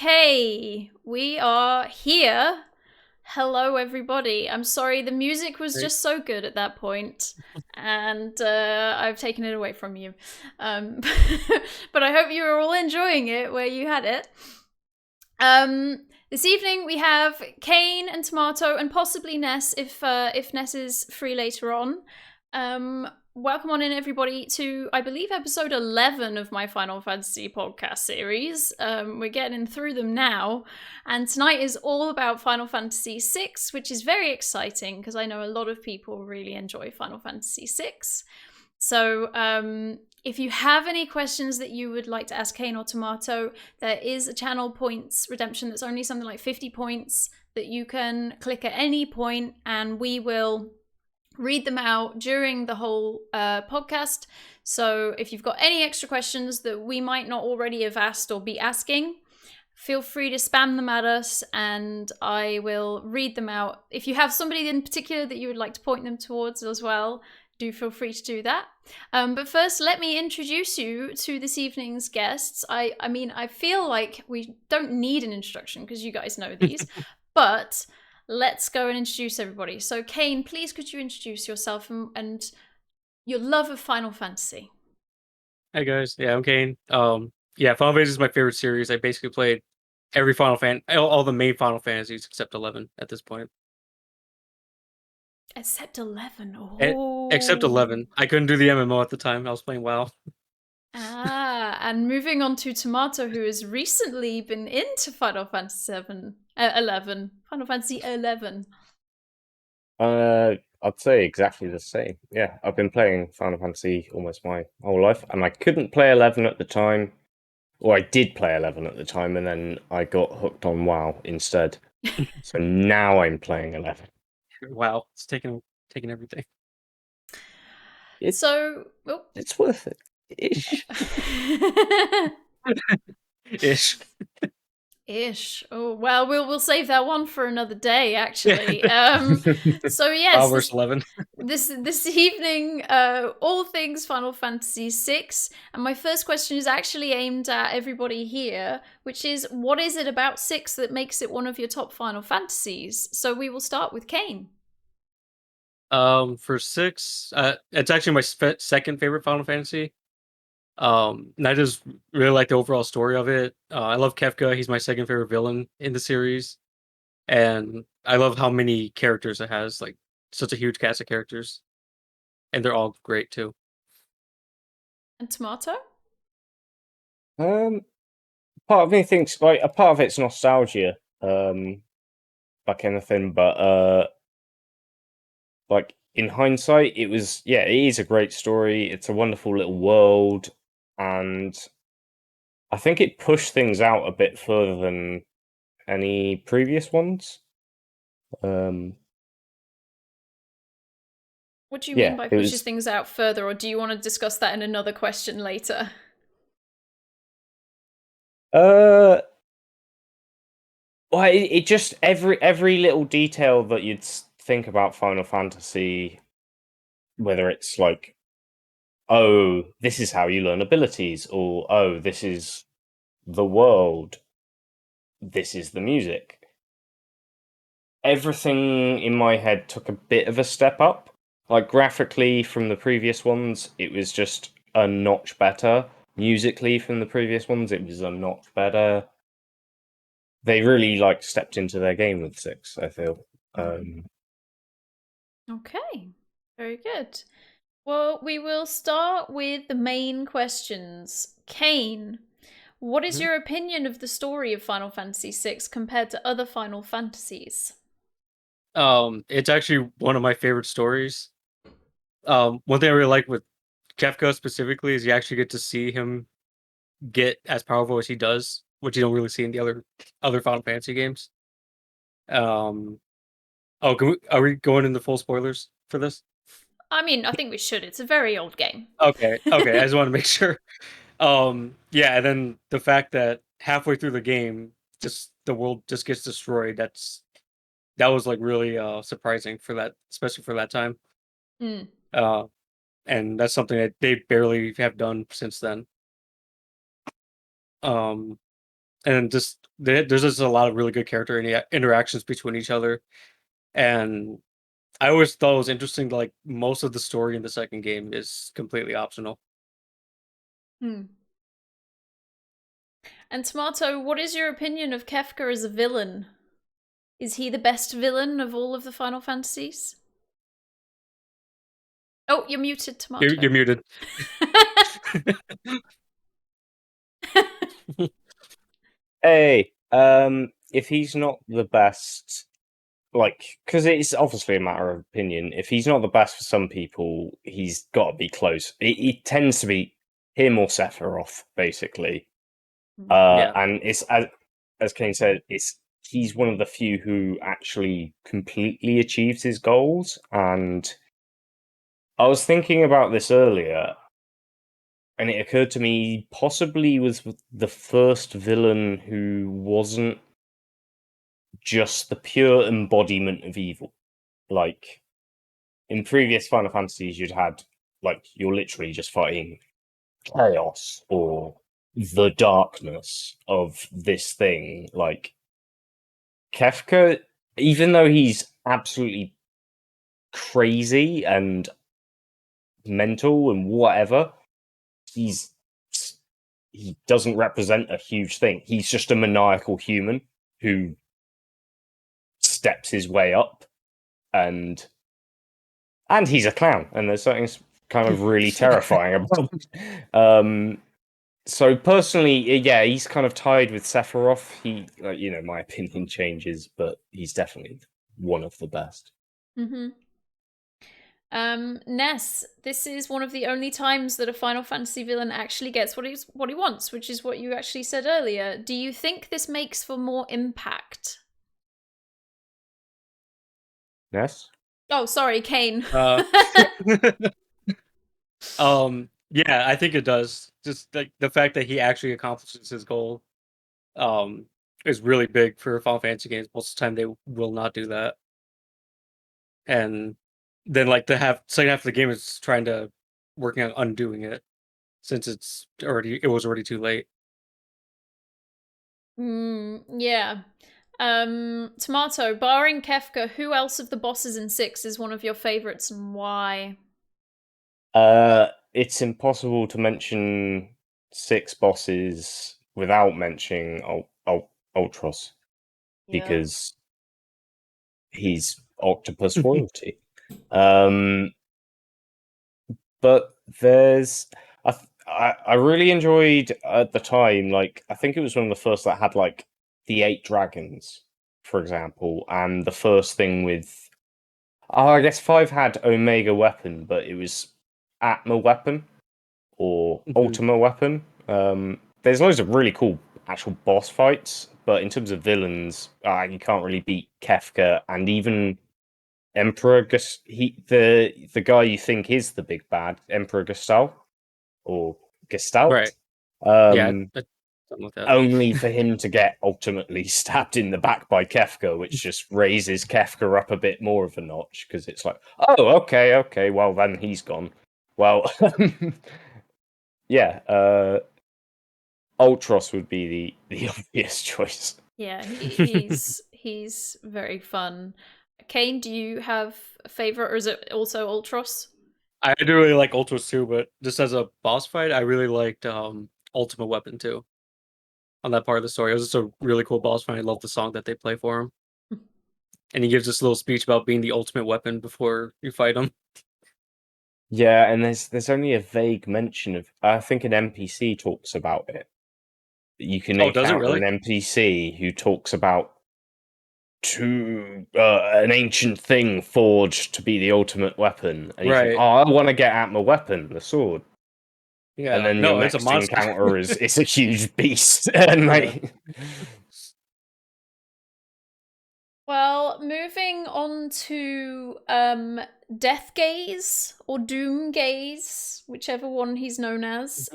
Okay, we are here. Hello, everybody. I'm sorry, the music was Great. just so good at that point, and I've taken it away from you. Um, but I hope you are all enjoying it where you had it. This evening we have Kane and Tomato, and possibly Ness if Ness is free later on. Welcome on in, everybody, to I believe episode 11 of my Final Fantasy podcast series. We're getting through them now, and tonight is all about Final Fantasy VI, which is very exciting because I know a lot of people really enjoy Final Fantasy VI. So, if you have any questions that you would like to ask Kane or Tomato, there is a channel points redemption that's only something like 50 points that you can click at any point, and we will read them out during the whole podcast. So if you've got any extra questions that we might not already have asked or be asking, feel free to spam them at us and I will read them out. If you have somebody in particular that you would like to point them towards as well, do feel free to do that. But first, let me introduce you to this evening's guests. I mean, I feel like we don't need an introduction because you guys know these, but let's go and introduce everybody. So, Kane, please could you introduce yourself and your love of Final Fantasy? Hey guys, yeah, I'm Kane. Final Fantasy is my favorite series. I basically played every all the main Final Fantasies except 11 at this point. Except 11. E- Except Oh. 11. I couldn't do the MMO at the time. I was playing WoW. Ah, and moving on to Tomato, who has recently been into Final Fantasy 11. Final Fantasy 11. I'd say exactly the same. Yeah, I've been playing Final Fantasy almost my whole life, and I couldn't play 11 at the time. Or I did play 11 at the time, and then I got hooked on WoW instead. So now I'm playing 11. WoW, it's taking everything. It's So, it's worth it. Ish. Ish. Ish. Oh well, we'll save that one for another day. Yeah. Actually, so WoW yes, versus 11. this evening, all things Final Fantasy VI, and my first question is actually aimed at everybody here, which is, what is it about six that makes it one of your top Final Fantasies? So we will start with Kane. For 6, it's actually my second favorite Final Fantasy. And I just really like the overall story of it. I love Kefka. He's my second favorite villain in the series. And I love how many characters it has, like such a huge cast of characters, and they're all great too. And Tomato? Um, Part of me thinks like a part of it's nostalgia, like anything, but like in hindsight, it is a great story. It's a wonderful little world, and I think it pushed things out a bit further than any previous ones. Um, What do you mean yeah, by it pushes was. things out further, or do you want to discuss that in another question later? Uh, well, it just every little detail that you'd think about Final Fantasy, whether it's like, oh, this is how you learn abilities, or oh, this is the world, this is the music. Everything in my head took a bit of a step up. Like graphically from the previous ones, it was just a notch better. Musically from the previous ones, it was a notch better. They really like stepped into their game with six, I feel. Okay, very good. Well, we will start with the main questions. Kane, what is Mhm. your opinion of the story of Final Fantasy VI compared to other Final Fantasies? It's actually one of my favorite stories. One thing I really like with Kefka specifically is you actually get to see him get as powerful as he does, which you don't really see in the other Final Fantasy games. Um, are we going into full spoilers for this? I mean, I think we should. It's a very old game. Okay. I just want to make sure. Yeah, and then the fact that halfway through the game, just the world just gets destroyed. That was like really surprising for that, especially for that time. Mm. Uh, and that's something that they barely have done since then. Um, and just there's just a lot of really good character interactions between each other. And I always thought it was interesting, like most of the story in the second game is completely optional. Hmm. And Tomato, what is your opinion of Kefka as a villain? Is he the best villain of all of the Final Fantasies? Oh, you're muted, Tomato. You're muted. Hey, if he's not the best, like, because it's obviously a matter of opinion. If he's not the best for some people, he's got to be close. It tends to be him or Sephiroth, basically. Yeah. And it's as Kane said, he's one of the few who actually completely achieves his goals. And I was thinking about this earlier, and it occurred to me possibly was the first villain who wasn't just the pure embodiment of evil. Like in previous Final Fantasies, you'd had like you're literally just fighting chaos or the darkness of this thing. Like Kefka, even though he's absolutely crazy and mental and whatever, he's he doesn't represent a huge thing. He's just a maniacal human who steps his way up, and he's a clown, and there's something kind of really terrifying about him. So personally, yeah, he's kind of tied with Sephiroth. He, my opinion changes, but he's definitely one of the best. Mm-hmm. Ness, this is one of the only times that a Final Fantasy villain actually gets what he wants, which is what you actually said earlier. Do you think this makes for more impact? Yes. Oh, sorry, Kane. Yeah, I think it does. Just like the fact that he actually accomplishes his goal, um, is really big for Final Fantasy games. Most of the time, they will not do that, and then like the second half of the game is trying to working on undoing it since it was already too late. Yeah. Tomato, barring Kefka, who else of the bosses in 6 is one of your favorites and why? It's impossible to mention 6 bosses without mentioning Ultros Yeah. because he's octopus royalty. Um, but there's I really enjoyed at the time, like I think it was one of the first that had like the 8 dragons, for example, and the first thing with I guess 5 had Omega weapon, but it was Atma weapon or Mhm. Ultima weapon. There's loads of really cool actual boss fights, but in terms of villains, you can't really beat Kefka, and even Emperor the guy you think is the big bad, Emperor Gestalt or Right. Gestalt. Yeah, Um, something like that. only for him to get ultimately stabbed in the back by Kefka, which just raises Kefka up a bit more of a notch because it's like, oh, okay, well then he's gone. Well, yeah, Ultros would be the obvious choice. Yeah, he's very fun. Kane, do you have a favorite, or is it also Ultros? I do really like Ultras too, but just as a boss fight, I really liked Ultimate Weapon too. On that part of the story, it was just a really cool boss fight. I love the song that they play for him, and he gives this little speech about being the ultimate weapon before you fight him. Yeah, and there's only a vague mention of. I think an NPC talks about it. You can Oh, does it encounter really? an NPC who talks about an ancient thing forged to be the ultimate weapon, and you think, Right. oh, I want to get at my weapon, the sword. And Yeah. then your No, it's a next monster. encounter is it's a huge beast, and Yeah. like, Well, moving on to Death Gaze or Doom Gaze, whichever one he's known as.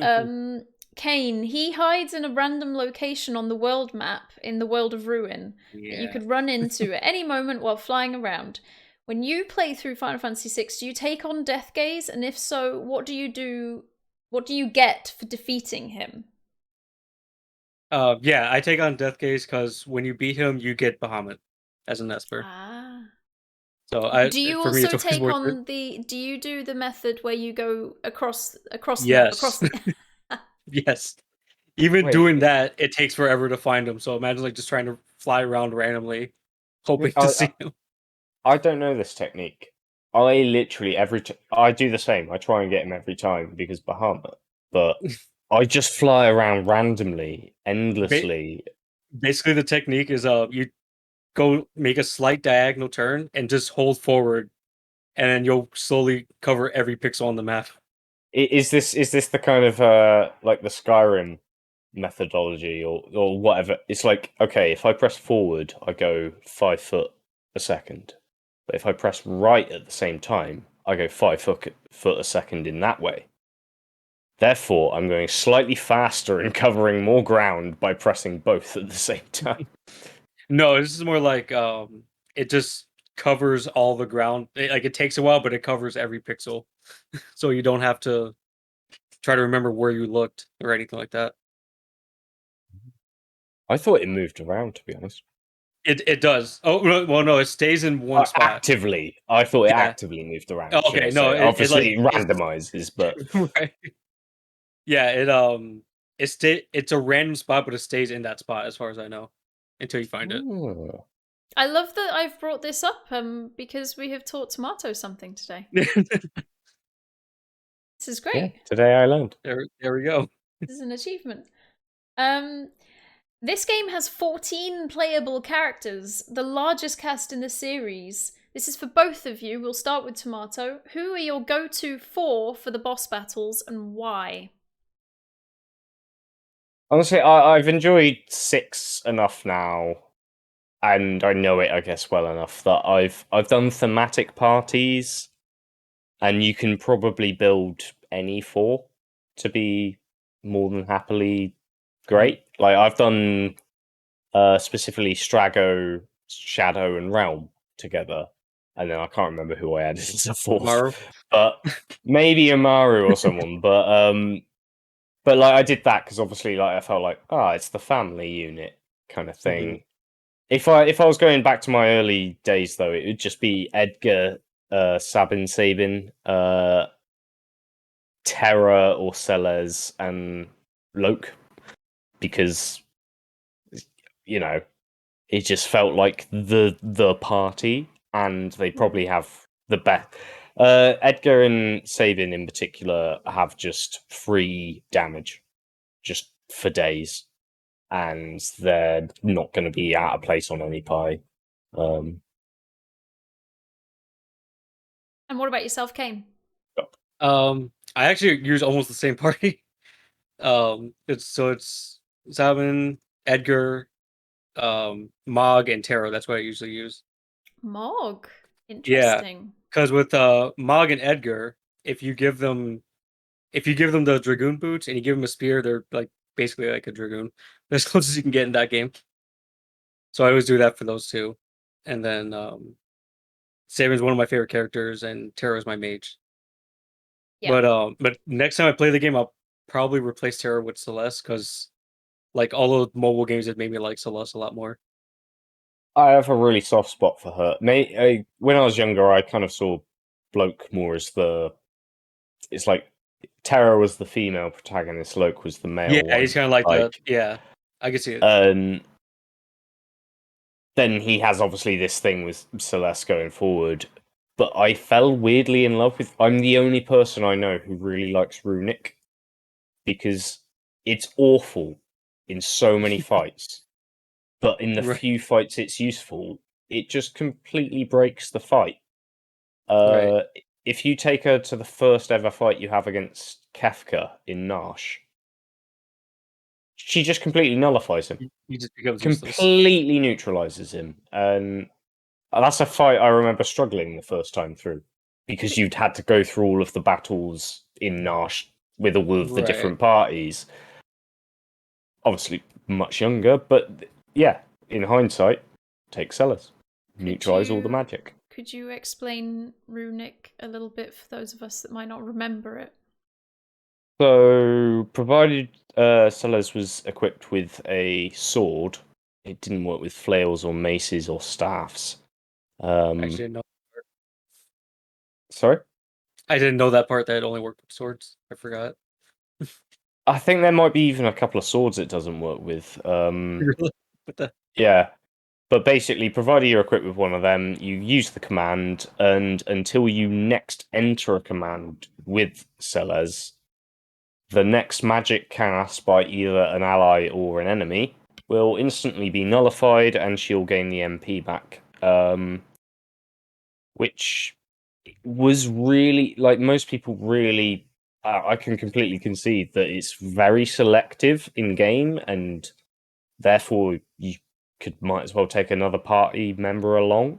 Kane, he hides in a random location on the world map in the World of Ruin that you Yeah. could run into at any moment while flying around. When you play through Final Fantasy VI, do you take on Death Gaze? And if so, what do you do? What do you get for defeating him? Yeah, I take on Deathgaze because when you beat him, you get Bahamut as an Esper. Ah. So Do you for me, it's also always take worth it. on the? Do you do the method where you go across the map across Yes, the? yes. Even Wait, doing that, it takes forever to find him. So imagine like just trying to fly around randomly, hoping to see him. I don't know this technique. I literally I do the same. I try and get him every time because Bahamut, but I just fly around randomly, Ba- endlessly. Basically, the technique is you go make a slight diagonal turn and just hold forward, and then you'll slowly cover every pixel on the map. Is this the kind of like the Skyrim methodology or whatever? It's like, okay, if I press forward, I go 5 foot a second, but if I press right at the same time, I go 5 foot a second in that way. Therefore, I'm going slightly faster and covering more ground by pressing both at the same time. No, this is more like it just covers all the ground. Like it takes a while, but it covers every pixel, so you don't have to try to remember where you looked or anything like that. I thought it moved around, to be honest. It does. Oh well, no, it stays in one spot. Actively. I thought it Yeah. actively moved around, Oh, should I okay. No, say. it Obviously, like it randomizes, but... right. Yeah, it's a random spot, but it stays in that spot as far as I know until you find it. Oh. I love that I've brought this up because we have taught Tomato something today. This is Yeah, great. today I learned. There we go. This is an achievement. This game has 14 playable characters, the largest cast in the series. This is for both of you. We'll start with Tomato. Who are your go-to for the boss battles and why? Honestly, I've enjoyed 6 enough now, and I know it, I guess, well enough that I've done thematic parties, and you can probably build any 4 to be more than happily great. Like I've done specifically Strago, Shadow, and Realm together, and then I can't remember who I added as a 4th, Maru. but maybe Amaru or someone. But like I did that because obviously like I felt like it's the family unit kind of thing. If I was going back to my early days though, it would just be Edgar, Sabin, Terra or Celes, and Loke, because you know it just felt like the party, and they probably have the best. Edgar and Sabin in particular have just free damage, just for days, and they're not going to be out of place on any pie. And what about yourself, Kane? I actually use almost the same party. It's Sabin, Edgar, Mog, and Taro. That's what I usually use. Mog. Yeah, Interesting. because with Mog and Edgar, if you give them the Dragoon boots and you give them a spear, they're like basically like a Dragoon. As close as you can get in that game. So I always do that for those two. And then Sabin's one of my favorite characters, and Taro is my mage. Yeah. But next time I play the game, I'll probably replace Taro with Celeste because like all those mobile games have made me like Celeste a lot more. I have a really soft spot for her. When I was younger, I kind of saw Bloke more as the. It's like Terra was the female protagonist, Loke was the male Yeah, one. he's kind of like the I can see it. Then he has obviously this thing with Celeste going forward, but I fell weirdly in love with. I'm the only person I know who really likes Runic because it's awful in so many fights, but in the Right, few fights it's useful, it just completely breaks the fight. right. If you take her to the first ever fight you have against Kefka in Nash, she just completely nullifies him, He just becomes useless. completely neutralizes him, and that's a fight I remember struggling the first time through because you'd had to go through all of the battles in Nash with all of the Right. different parties. Obviously, much younger, but yeah, in hindsight, take Celes, neutralize all the magic. Could you explain Runic a little bit for those of us that might not remember it? So, provided Sellers was equipped with a sword, it didn't work with flails or maces or staffs. Actually, didn't know. Sorry? I didn't know that part that it only worked with swords. I forgot. I think there might be even a couple of swords it doesn't work with. Really? What the? Yeah. But basically, provided you're equipped with one of them, you use the command, and until you next enter a command with Sellers, the next magic cast by either an ally or an enemy will instantly be nullified, and she'll gain the MP back. Which was really, like, most people really. I can completely concede that it's very selective in game, and therefore you might as well take another party member along.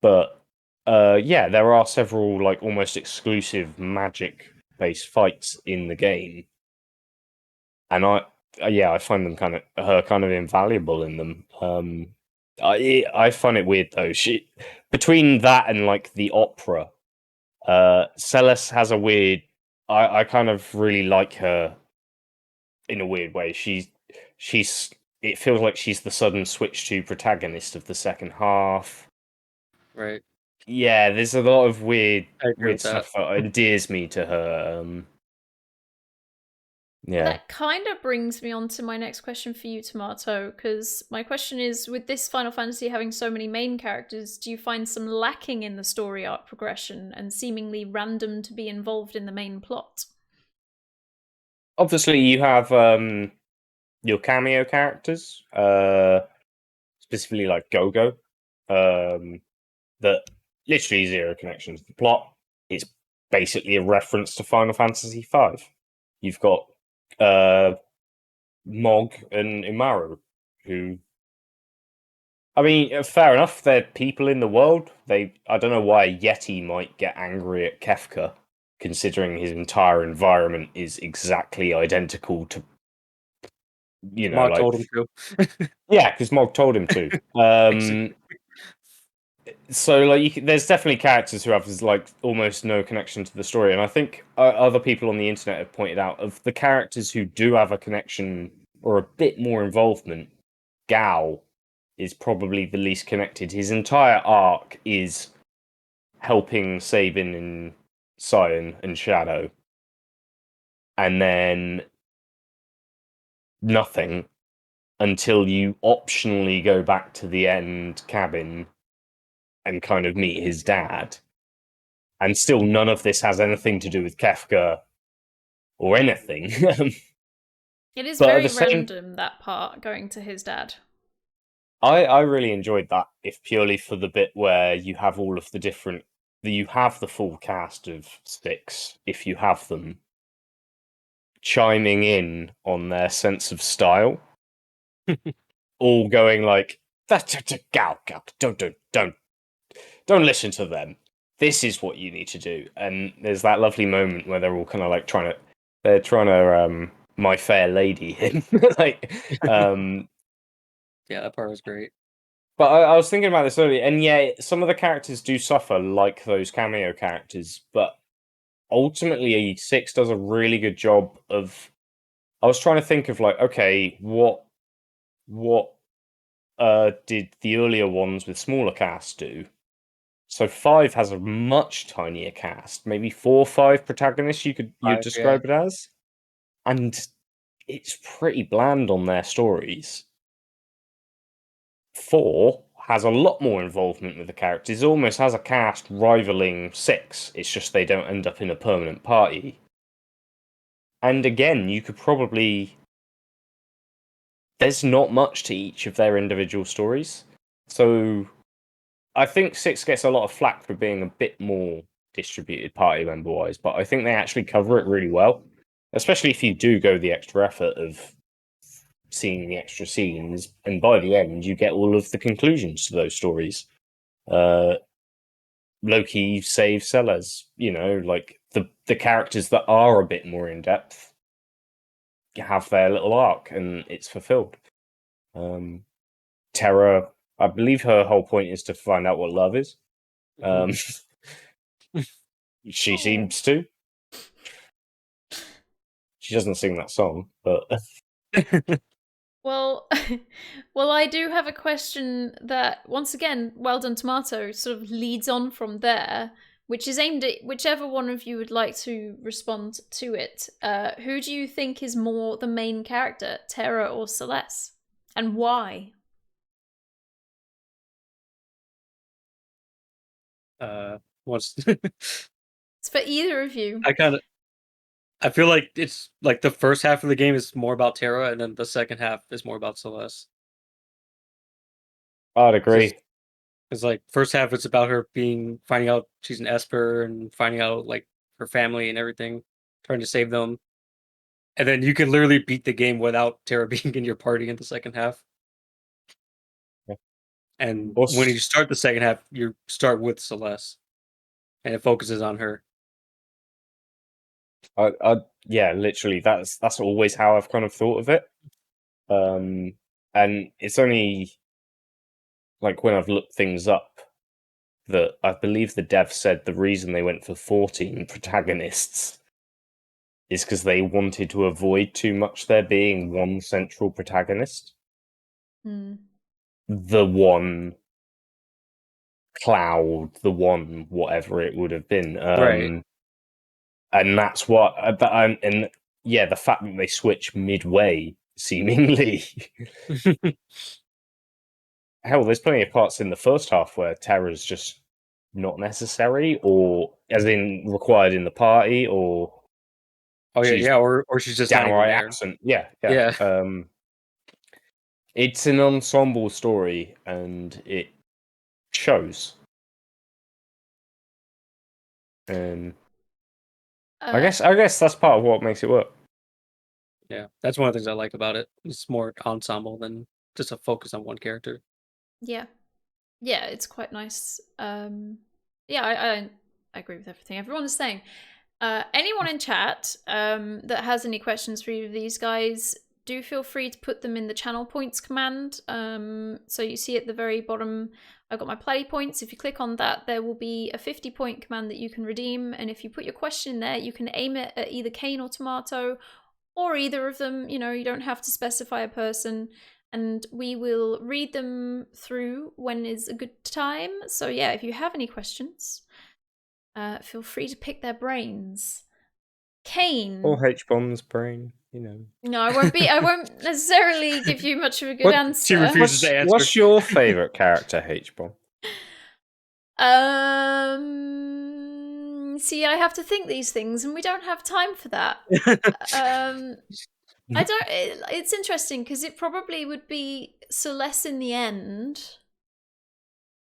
But yeah, there are several like almost exclusive magic based fights in the game, and I find them kind of invaluable in them. I find it weird though. She between that and like the opera, Celes has a weird. I kind of really like her in a weird way. She's it feels like she's the sudden switch to protagonist of the second half. Right. Yeah, there's a lot of I agree weird with that. stuff that endears me to her. Well, Yeah. that kind of brings me on to my next question for you, Tomato, because my question is, with this Final Fantasy having so many main characters, do you find some lacking in the story arc progression and seemingly random to be involved in the main plot? Obviously, you have your cameo characters, specifically like Gogo, that literally zero connection to the plot. It's basically a reference to Final Fantasy V. You've got Mog and Imaru, who, I mean, fair enough. They're people in the world. I don't know why a Yeti might get angry at Kefka, considering his entire environment is exactly identical to, Mog like, told him to. yeah, because Mog told him to. So like, there's definitely characters who have like almost no connection to the story, and I think other people on the internet have pointed out of the characters who do have a connection or a bit more involvement. Gao is probably the least connected. His entire arc is helping Sabin and Cyan and Shadow, and then nothing until you optionally go back to the end cabin and kind of meet his dad. And still, none of this has anything to do with Kefka or anything. It is But at very the same, random, that part, going to his dad. I really enjoyed that, if purely for the bit where you have all of the different. You have the full cast of 6, if you have them, chiming in on their sense of style, all going like, don't listen to them. This is what you need to do. And there's that lovely moment where they're all kind of like they're trying to My Fair Lady him. Like, Yeah, that part was great. but I was thinking about this earlier, and yeah, some of the characters do suffer like those cameo characters, but ultimately 6 does a really good job of. I was trying to think of like, okay, what did the earlier ones with smaller casts do? So 5 has a much tinier cast, maybe 4 or 5 protagonists you'd Yeah. describe it as, and it's pretty bland on their stories. 4 has a lot more involvement with the characters, it almost has a cast rivaling 6. It's just they don't end up in a permanent party. And again, you could probably. There's not much to each of their individual stories. So I think 6 gets a lot of flack for being a bit more distributed party member wise, but I think they actually cover it really well. Especially if you do go the extra effort of seeing the extra scenes, and by the end you get all of the conclusions to those stories. Loki saves Sellers, like the characters that are a bit more in depth have their little arc and it's fulfilled. Terra, I believe her whole point is to find out what love is. She seems to. She doesn't sing that song, but Well, well, I do have a question that, once again, well done, Tomato, sort of leads on from there, which is aimed at whichever one of you would like to respond to it. Who do you think is more the main character, Terra or Celeste? And why? Once It's for either of you. I feel like it's like the first half of the game is more about Terra, and then the second half is more about Celeste. I'd agree. It's like first half it's about her finding out she's an Esper and finding out like her family and everything, trying to save them. And then you can literally beat the game without Terra being in your party in the second half. Yeah. And Also- when you start the second half, you start with Celeste, and it focuses on her. Yeah, literally, that's always how I've kind of thought of it. And it's only like when I've looked things up that I believe the dev said the reason they went for 14 protagonists is because they wanted to avoid too much there being one central protagonist. The one Cloud, the one whatever it would have been. Right. And that's what, and yeah, the fact that they switch midway, seemingly. Hell, there's plenty of parts in the first half where Terra's just not necessary, or as in required in the party, or Oh yeah, she's yeah, or she's just not even downright there. absent. Yeah. Yeah. It's an ensemble story, and it shows. I guess that's part of what makes it work. Yeah, that's one of the things I like about it. It's more ensemble than just a focus on one character. Yeah, it's quite nice. I agree with everything everyone is saying. Anyone in chat that has any questions for either of these guys, do feel free to put them in the channel points command. So you see at the very bottom, I've got my play points. If you click on that, there will be a 50-point command that you can redeem. And if you put your question in there, you can aim it at either Kane or Tomato, or either of them. You know, you don't have to specify a person. And we will read them through when is a good time. So yeah, if you have any questions, feel free to pick their brains. Kane. Or H-Bomb's brain, you know. No, I won't necessarily give you much of a good answer. She refuses to answer. What's your favourite character, H-Bomb? See, I have to think these things, and we don't have time for that. It's interesting because it probably would be Celeste in the end,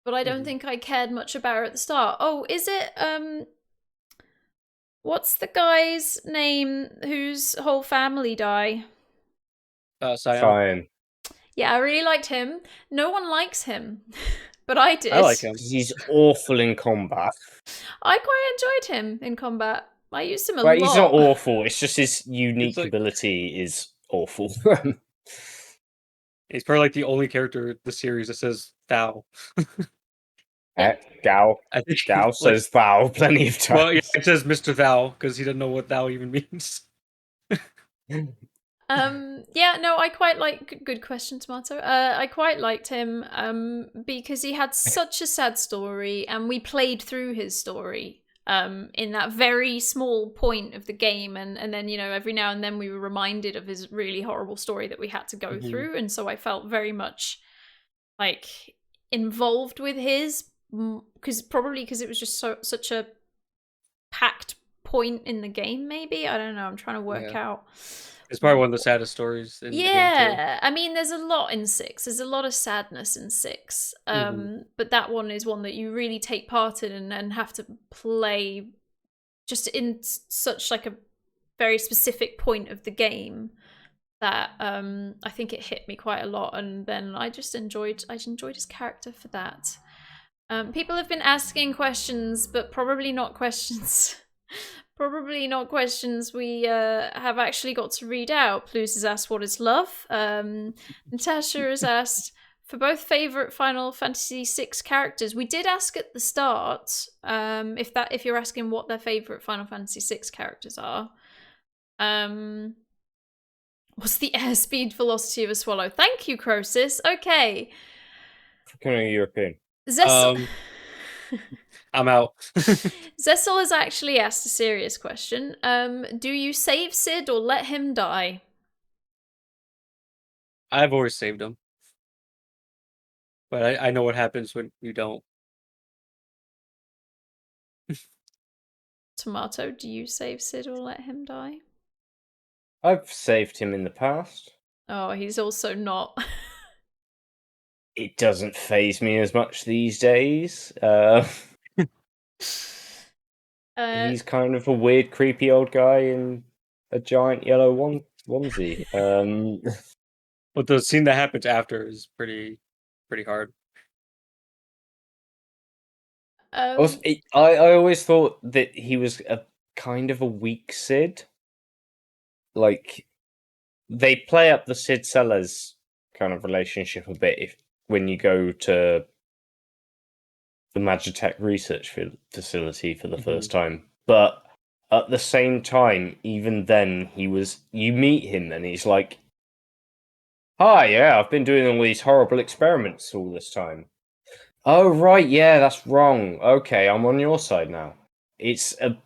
but I don't think I cared much about her at the start. Oh, is it what's the guy's name whose whole family die? Cyan. Yeah, I really liked him. No one likes him, but I did. I like him. He's awful in combat. I quite enjoyed him in combat. I used him a lot. He's not awful. It's just his unique like... ability is awful. He's probably like the only character in the series that says thou. Gao. I think Gao says thou plenty of times. Well, yeah, it says Mr. Thou because he doesn't know what thou even means. Yeah, no, I quite like. Good question, Tomato. I quite liked him because he had such a sad story, and we played through his story in that very small point of the game, and then, you know, every now and then we were reminded of his really horrible story that we had to go through, and so I felt very much like involved with his, because it was just such a packed point in the game. Maybe, I don't know, I'm trying to work out. It's probably one of the saddest stories in the game too. I mean, there's a lot in 6. There's a lot of sadness in 6. But that one is one that you really take part in and have to play just in such like a very specific point of the game that I think it hit me quite a lot, and then I enjoyed his character for that. People have been asking questions, but probably not questions. Probably not questions we have actually got to read out. Plus has asked, what is love? Natasha has asked, for both favourite Final Fantasy VI characters. We did ask at the start if you're asking what their favourite Final Fantasy VI characters are. What's the airspeed velocity of a swallow? Thank you, Crosis. Okay. Becoming European. Zessel I'm out. Zessel has actually asked a serious question. Do you save Sid or let him die? I've always saved him, but I know what happens when you don't. Tomato, do you save Sid or let him die? I've saved him in the past. Oh, he's also not. It doesn't phase me as much these days. He's kind of a weird, creepy old guy in a giant yellow onesie. But the scene that happens after is pretty hard. Also, I always thought that he was a kind of a weak Sid. Like, they play up the Sid Sellers kind of relationship a bit when you go to the Magitech research facility for the first time. But at the same time, even then, you meet him and he's like, "Hi, yeah, I've been doing all these horrible experiments all this time." Oh, right, yeah, that's wrong. Okay, I'm on your side now. It's a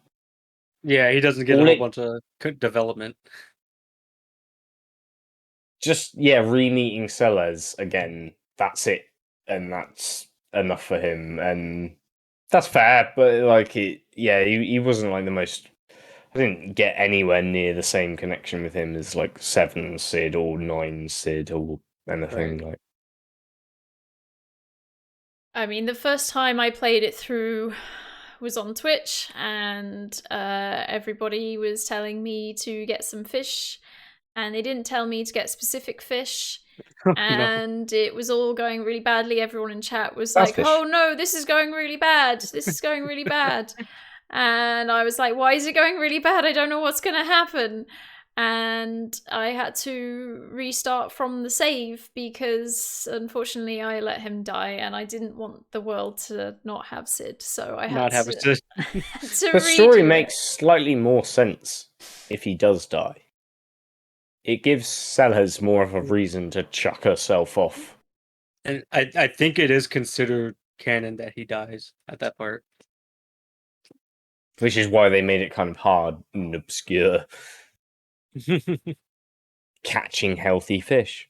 Yeah, he doesn't get a whole bunch of development. just, yeah, re-meeting Sellers again. That's it, and that's enough for him, and that's fair. But like, he wasn't like the most. I didn't get anywhere near the same connection with him as like 7 Sid or 9 Sid or anything like. I mean, the first time I played it through was on Twitch, and everybody was telling me to get some fish, and they didn't tell me to get specific fish. And it was all going really badly. Everyone in chat was like, "Oh no, this is going really bad. This is going really bad." And I was like, "Why is it going really bad? I don't know what's going to happen." And I had to restart from the save because unfortunately I let him die, and I didn't want the world to not have Sid, so I had to Sid. The story makes slightly more sense if he does die. It gives Sellers more of a reason to chuck herself off. And I think it is considered canon that he dies at that part. Which is why they made it kind of hard and obscure. Catching healthy fish.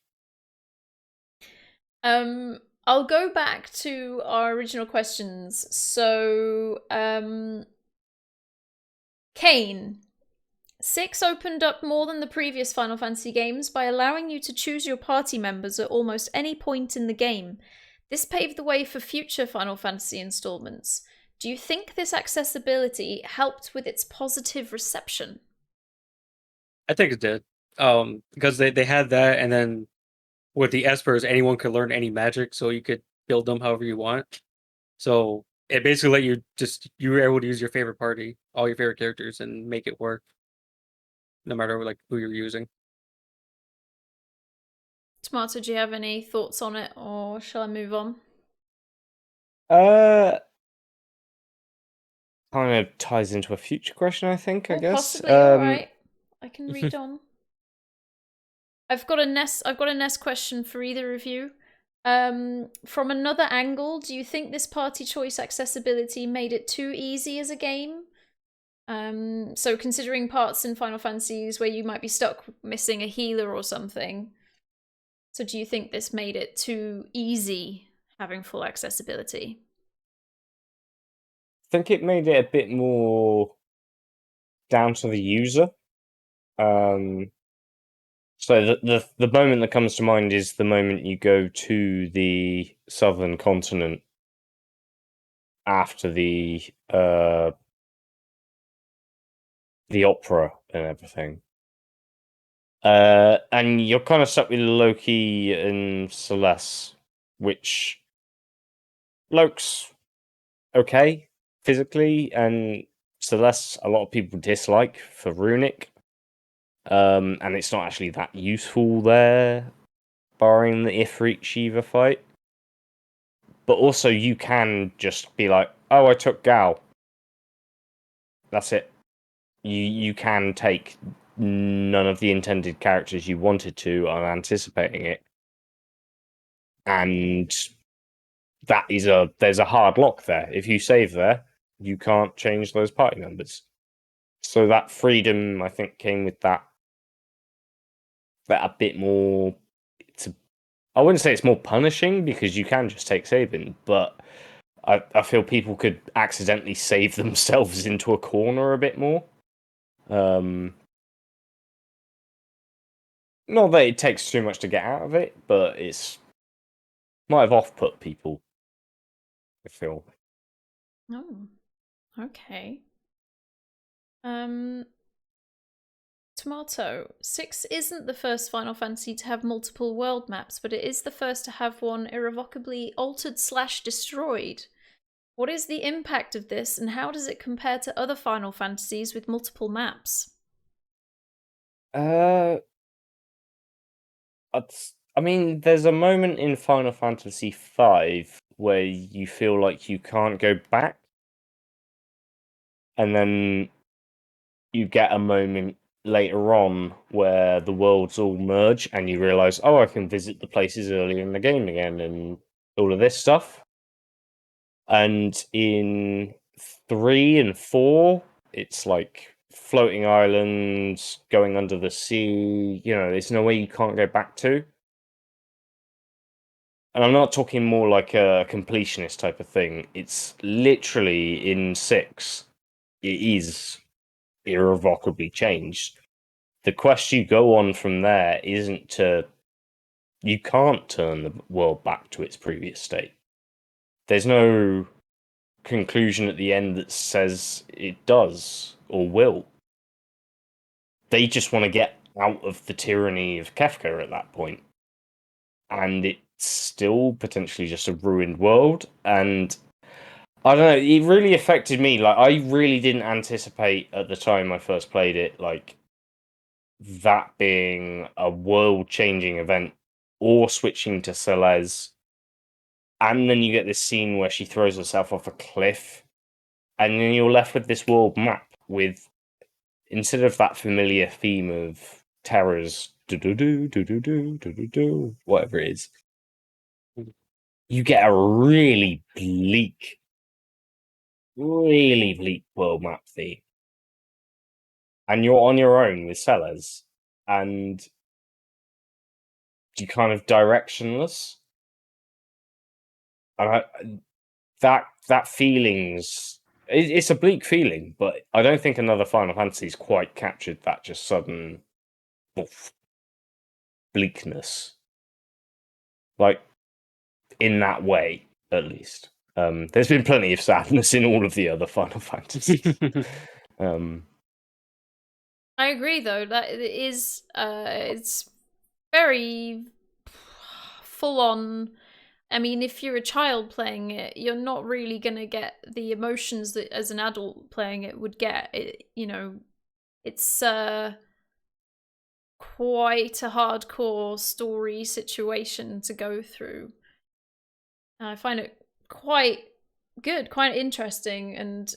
I'll go back to our original questions. So, Kane. 6 opened up more than the previous Final Fantasy games by allowing you to choose your party members at almost any point in the game. This paved the way for future Final Fantasy installments. Do you think this accessibility helped with its positive reception? I think it did. Because they had that, and then with the Espers, anyone could learn any magic, so you could build them however you want. So it basically let you were able to use your favorite party, all your favorite characters, and make it work, no matter like who you're using. Tomato, do you have any thoughts on it, or shall I move on? Kind of ties into a future question, I think. I guess possibly. All right, I can read on. I've got a Ness question for either of you. From another angle, do you think this party choice accessibility made it too easy as a game? So considering parts in Final Fantasies where you might be stuck missing a healer or something. So do you think this made it too easy having full accessibility? I think it made it a bit more down to the user. So the moment that comes to mind is the moment you go to the southern continent after the opera and everything. And you're kind of stuck with Loki and Celeste, which Loki's okay physically, and Celeste a lot of people dislike for runic. And it's not actually that useful there, barring the Ifrit Shiva fight. But also you can just be like, oh, I took Gal. That's it. You can take none of the intended characters you wanted to are anticipating it. And there's a hard lock there. If you save there, you can't change those party members. So that freedom, I think, came with that a bit more. I wouldn't say it's more punishing because you can just take saving, but I feel people could accidentally save themselves into a corner a bit more. Not that it takes too much to get out of it, but it's might have off-put people, I feel. Oh, okay. Tomato. 6 isn't the first Final Fantasy to have multiple world maps, but it is the first to have one irrevocably altered/destroyed. What is the impact of this, and how does it compare to other Final Fantasies with multiple maps? I mean, there's a moment in Final Fantasy V where you feel like you can't go back, and then you get a moment later on where the worlds all merge and you realize, oh, I can visit the places earlier in the game again and all of this stuff. And in 3 and 4, it's like floating islands, going under the sea, there's no way you can't go back to. And I'm not talking more like a completionist type of thing. It's literally in 6, it is irrevocably changed. The quest you go on from there isn't to. You can't turn the world back to its previous state. There's no conclusion at the end that says it does or will. They just want to get out of the tyranny of Kefka at that point. And it's still potentially just a ruined world. And I don't know, it really affected me. Like, I really didn't anticipate at the time I first played it, like, that being a world-changing event, or switching to Celeste, and then you get this scene where she throws herself off a cliff, and then you're left with this world map with, instead of that familiar theme of terrors, whatever it is, you get a really bleak world map theme. And you're on your own with Celes, and you're kind of directionless. And that feeling's it's a bleak feeling, but I don't think another Final Fantasy's quite captured that just sudden bleakness, like in that way, at least. There's been plenty of sadness in all of the other Final Fantasies. I agree, though, that it is it's very full on. I mean, if you're a child playing it, you're not really gonna get the emotions that as an adult playing it would get. It's quite a hardcore story situation to go through. I find it quite good, quite interesting, and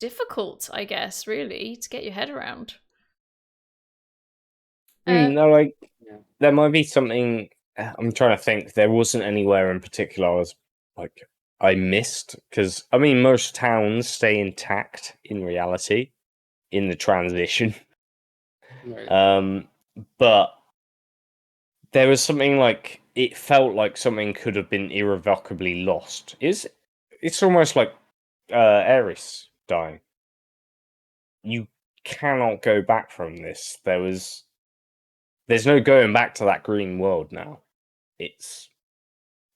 difficult, I guess, really, to get your head around. No, like there might be something. I'm trying to think. There wasn't anywhere in particular I was like I missed, because I mean most towns stay intact in reality in the transition. Right. But there was something like it felt like something could have been irrevocably lost. It's almost like Aerith dying. You cannot go back from this. There's no going back to that green world now. It's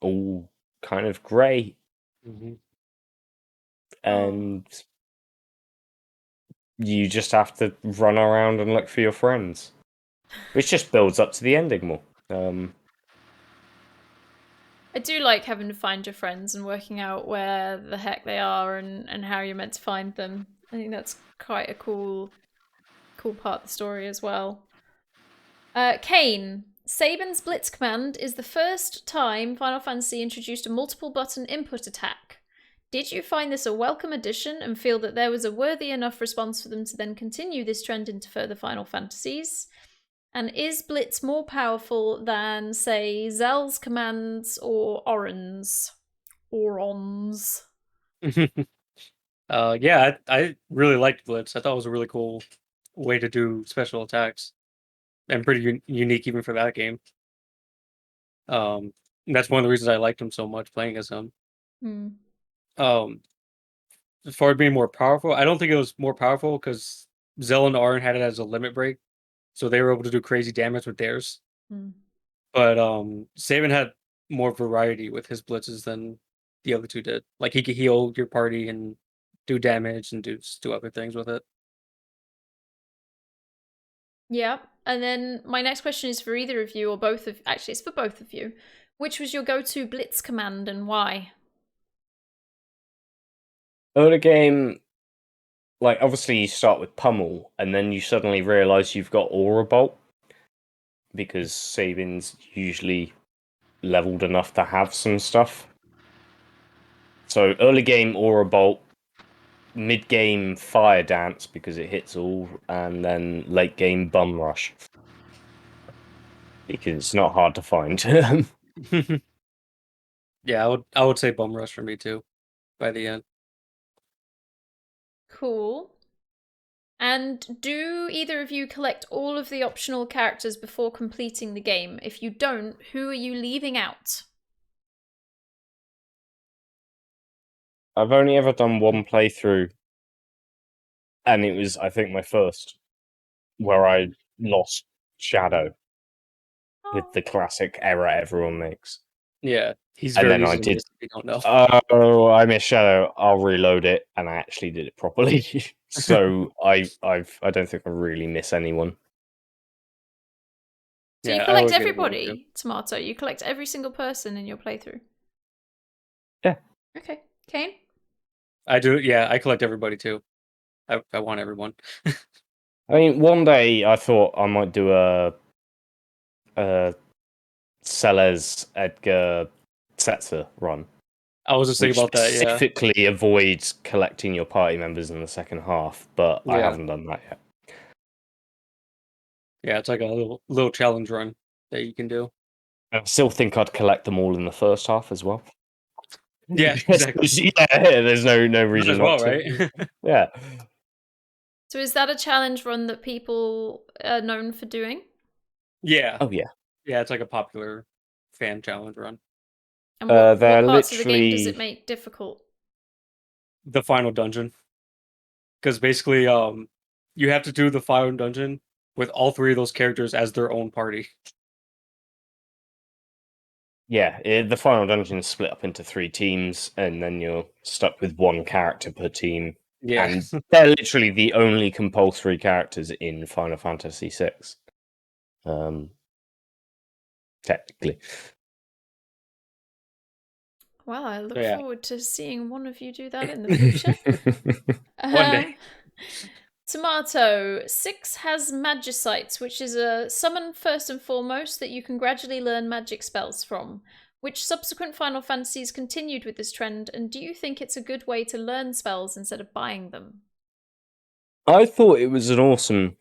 all kind of grey. Mm-hmm. And you just have to run around and look for your friends, which just builds up to the ending more. I do like having to find your friends and working out where the heck they are and how you're meant to find them. I think that's quite a cool part of the story as well. Kane. Saban's Blitz command is the first time Final Fantasy introduced a multiple button input attack. Did you find this a welcome addition and feel that there was a worthy enough response for them to then continue this trend into further Final Fantasies? And is Blitz more powerful than, say, Zell's commands or Oron's? Orons. Yeah, I really liked Blitz. I thought it was a really cool way to do special attacks, and pretty unique even for that game. And that's one of the reasons I liked him so much playing as him. Hmm. As far as being more powerful, I don't think it was more powerful because Zell and Arn had it as a limit break, so they were able to do crazy damage with theirs. Hmm. But Saban had more variety with his blitzes than the other two did. Like he could heal your party and do damage and do other things with it. Yeah. And then my next question is for either of you or both of actually it's for both of you. Which was your go-to Blitz command and why? Early game, like obviously you start with Pummel, and then you suddenly realise you've got Aura Bolt because Sabin's usually leveled enough to have some stuff. So early game Aura Bolt, mid game Fire Dance because it hits all, and then late game Bum Rush because it's not hard to find. Yeah, I would say Bum Rush for me too. By the end. Cool. And do either of you collect all of the optional characters before completing the game? If you don't, who are you leaving out? I've only ever done one playthrough, and it was, I think, my first, where I lost Shadow with the classic error everyone makes. Yeah, he's And very then I easy to did. miss if you don't know. Oh, I missed Shadow. I'll reload it, and I actually did it properly. So I don't think I really miss anyone. So you Yeah, I collect always get everyone too. everybody, Tomato. You collect every single person in your playthrough. Yeah. Okay. Kane? I do. Yeah, I collect everybody too. I want everyone. I mean, one day I thought I might do a Celes Edgar Setzer run, I was just thinking which about that. Yeah, specifically avoids collecting your party members in the second half, but I yeah, haven't done that yet. yeah. It's like a little challenge run that you can do. I still think I'd collect them all in the first half as well. Yeah, exactly. Yeah, there's no Might reason as not well, right? to. Yeah. So is that a challenge run that people are known for doing? Yeah, Oh yeah. yeah. It's like a popular fan challenge run. And what They're parts of the game does it literally make difficult? The final dungeon, because basically, you have to do the final dungeon with all three of those characters as their own party. the final dungeon is split up into 3 teams, and then you're stuck with one character per team. Yeah, And they're literally the only compulsory characters in Final Fantasy VI. Technically. Well, I look yeah. forward to seeing one of you do that in the future. One day. Tomato 6 has Magicites, which is a summon first and foremost that you can gradually learn magic spells from. Which subsequent Final Fantasies continued with this trend, and do you think it's a good way to learn spells instead of buying them? I thought it was an awesome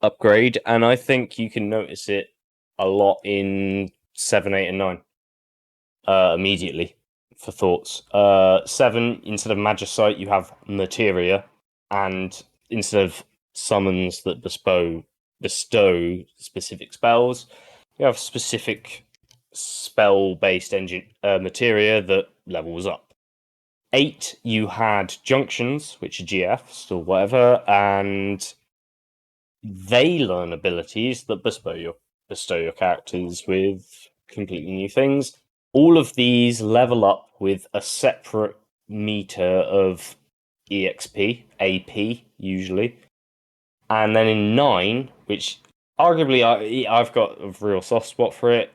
upgrade, and I think you can notice it a lot in 7, 8, and 9. Immediately for thoughts. 7, instead of Magicite, you have Materia, and instead of summons that bestow specific spells, you have specific spell-based materia that levels up. 8, you had junctions, which are GFs or whatever, and they learn abilities that bestow your characters with completely new things. All of these level up with a separate meter of EXP, AP usually, and then in 9, which arguably I've got a real soft spot for it,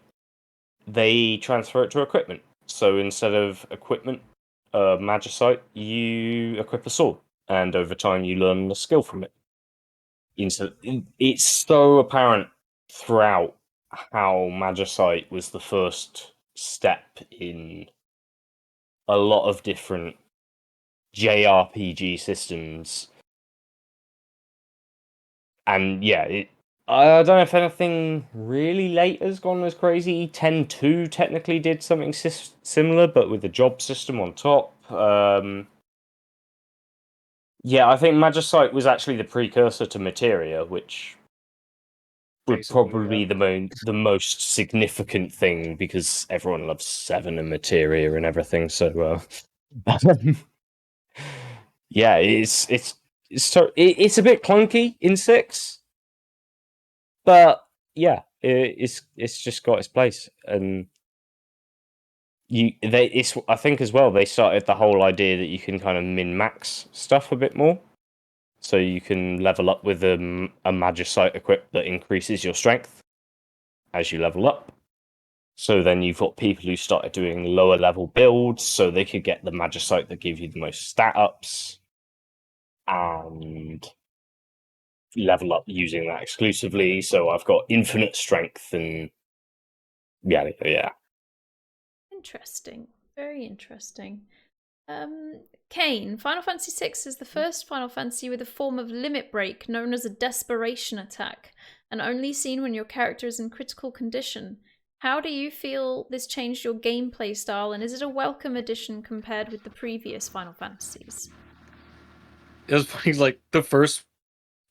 they transfer it to equipment. So instead of equipment, Magicite, you equip a sword, and over time you learn a skill from it. It's so apparent throughout how Magicite was the first step in a lot of different JRPG systems. And yeah, I don't know if anything really late has gone as crazy. 10.2 technically did something similar, but with the job system on top. Yeah, I think Magicite was actually the precursor to Materia, which would Basically, probably be the most significant thing because everyone loves 7 and Materia and everything. So, yeah, it's a bit clunky in 6, but yeah, it's just got its place, and I think as well they started the whole idea that you can kind of min max stuff a bit more. So you can level up with a Magicite equip that increases your strength as you level up. So then you've got people who started doing lower level builds so they could get the Magicite that give you the most stat ups and level up using that exclusively. So I've got infinite strength and yeah. Interesting. Very interesting. Kane, Final Fantasy VI is the first Final Fantasy with a form of limit break known as a desperation attack, and only seen when your character is in critical condition. How do you feel this changed your gameplay style, and is it a welcome addition compared with the previous Final Fantasies? it was funny. Like the first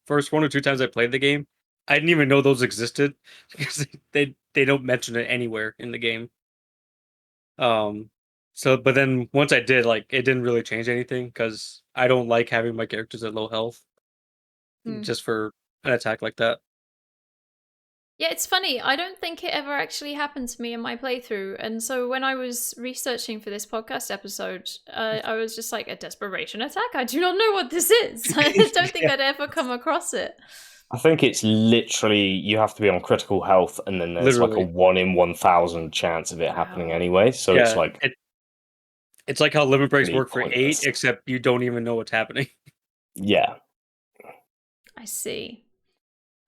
1 or 2 times I played the game, I didn't even know those existed because they don't mention it anywhere in the game. So but then once I did, like it didn't really change anything because I don't like having my characters at low health just for an attack like that. Yeah, it's funny. I don't think it ever actually happened to me in my playthrough. And so when I was researching for this podcast episode, I was just like, a desperation attack? I do not know what this is. I don't think I'd ever come across it. I think it's literally you have to be on critical health, and then there's like a Literally. 1 in 1,000 chance of it happening anyway. So it's Yeah, like it's like how limit breaks pretty work for 8, pointless. except you don't even know what's happening. Yeah. I see.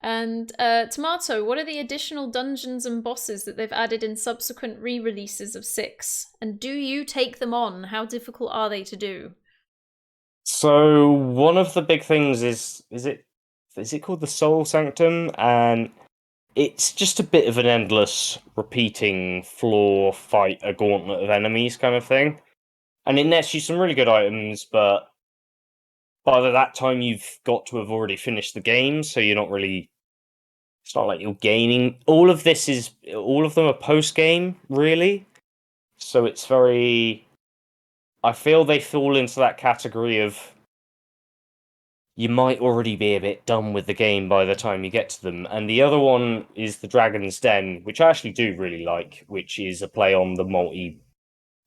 And Tomato, what are the additional dungeons and bosses that they've added in subsequent re-releases of 6? And do you take them on? How difficult are they to do? So one of the big things is it called the Soul Sanctum, and it's just a bit of an endless repeating floor fight a gauntlet of enemies kind of thing. And it nets you some really good items, but by that time you've got to have already finished the game, so you're not really. It's not like you're gaining. All of them are post game, really. So it's very. I feel they fall into that category of you might already be a bit done with the game by the time you get to them. And the other one is the Dragon's Den, which I actually do really like, which is a play on the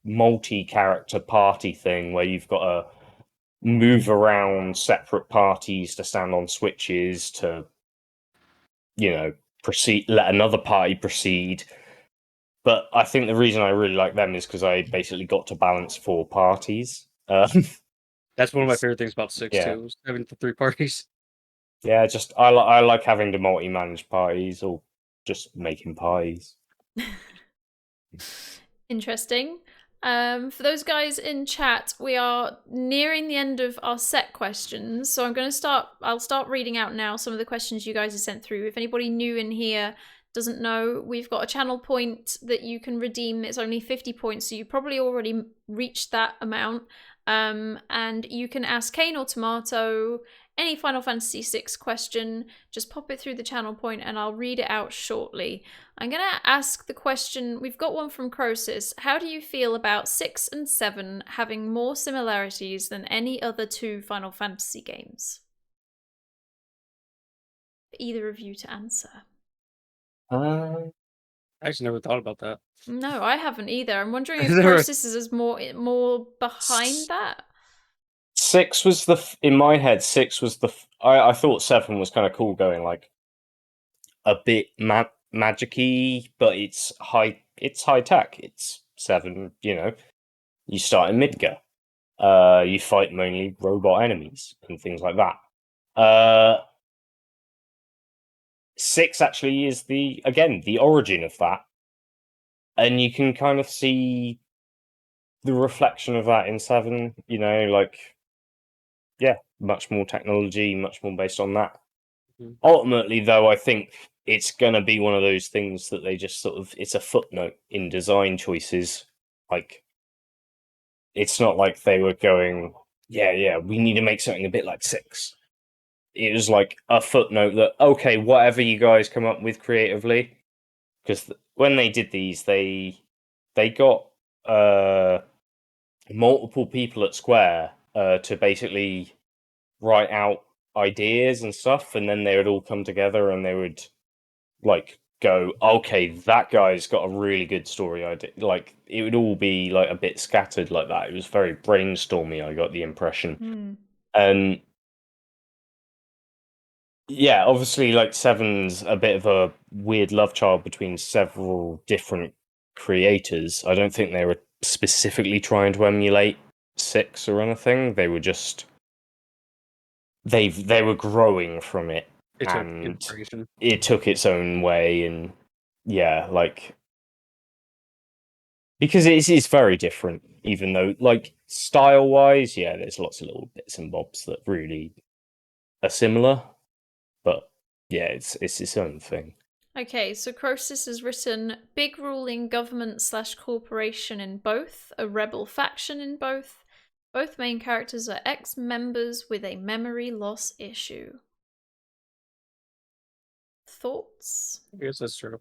multi-character party thing where you've got to move around separate parties to stand on switches to, proceed, let another party proceed. But I think the reason I really like them is because I basically got to balance 4 parties. That's one of my favorite things about 6 Yeah. too, is having the 3 parties. Yeah, just I like having the multi-managed parties or just making parties. Interesting. For those guys in chat, we are nearing the end of our set questions. So I'll start reading out now some of the questions you guys have sent through. If anybody new in here doesn't know, we've got a channel point that you can redeem. It's only 50 points, so you probably already reached that amount. And you can ask Kane or Tomato any Final Fantasy VI question. Just pop it through the channel point and I'll read it out shortly. I'm going to ask the question, we've got one from Crosis. How do you feel about 6 and 7 having more similarities than any other 2 Final Fantasy games? For either of you to answer. I actually never thought about that. No, I haven't either. I'm wondering if Crosis is more behind that. 6 was in my head. 6 was I thought 7 was kind of cool, going like a bit magic-y, but it's high tech. It's 7. You start in Midgar. You fight mainly robot enemies and things like that. 6 actually is the origin of that, and you can kind of see the reflection of that in 7. You know, like, yeah, much more technology, much more based on that. Mhm. Ultimately, though, I think it's gonna be one of those things that they just sort of, it's a footnote in design choices. Like, it's not like they were going, yeah, we need to make something a bit like 6. It was like a footnote that, okay, whatever you guys come up with creatively, because when they did these, they got multiple people at Square to basically write out ideas and stuff, and then they would all come together and they would like go, okay, that guy's got a really good story idea. Like, it would all be like a bit scattered like that. It was very brainstormy, I got the impression. Hmm. And yeah, obviously, like, 7's a bit of a weird love child between several different creators. I don't think they were specifically trying to emulate 6 or anything. They were just they were growing from it, It took and inspiration. it took its own way. And yeah, like, because it's very different, even though, like, style wise, yeah, there's lots of little bits and bobs that really are similar, but yeah, it's its own thing. Okay, so Croesus has written big ruling government slash corporation in both, a rebel faction in both. Both main characters are ex-members with a memory loss issue. Thoughts? I guess that's true.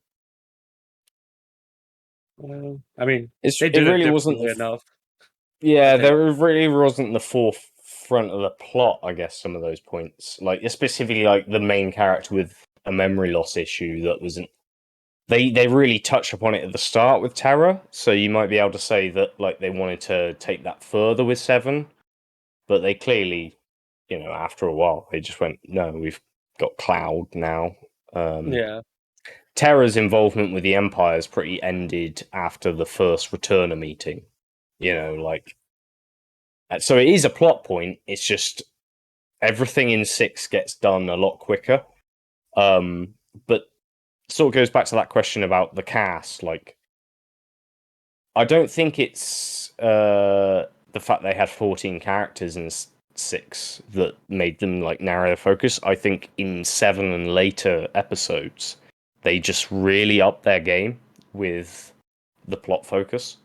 I mean, It they did it really wasn't differently enough. I yeah, think. there really wasn't the forefront of the plot, I guess, some of those points. Like, specifically, like, the main character with a memory loss issue that wasn't. They really touch upon it at the start with Terra, so you might be able to say that, like, they wanted to take that further with 7, but they clearly, after a while, they just went, no, we've got Cloud now. Yeah. Terra's involvement with the Empire's pretty ended after the first Returner meeting. Like, so it is a plot point. It's just everything in 6 gets done a lot quicker. But sort of goes back to that question about the cast. Like, I don't think it's the fact they had 14 characters in 6 that made them, like, narrow their focus. I think in 7 and later episodes, they just really upped their game with the plot focus.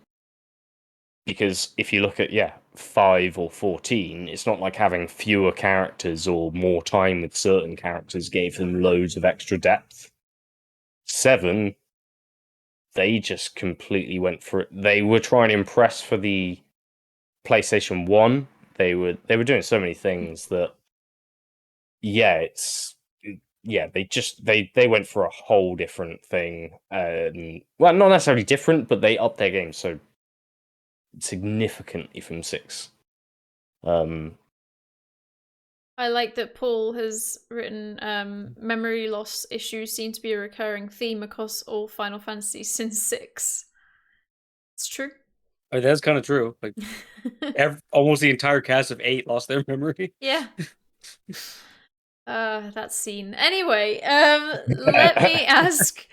Because if you look at 5 or 14, it's not like having fewer characters or more time with certain characters gave them loads of extra depth. 7, they just completely went for it. They were trying to impress for the PlayStation 1. They were doing so many things that it's they went for a whole different thing. Well, not necessarily different, but they upped their game so significantly from 6. I like that Paul has written memory loss issues seem to be a recurring theme across all Final Fantasies since 6. It's true. That's kind of true. Like, almost the entire cast of 8 lost their memory. Yeah. That scene. Anyway, let me ask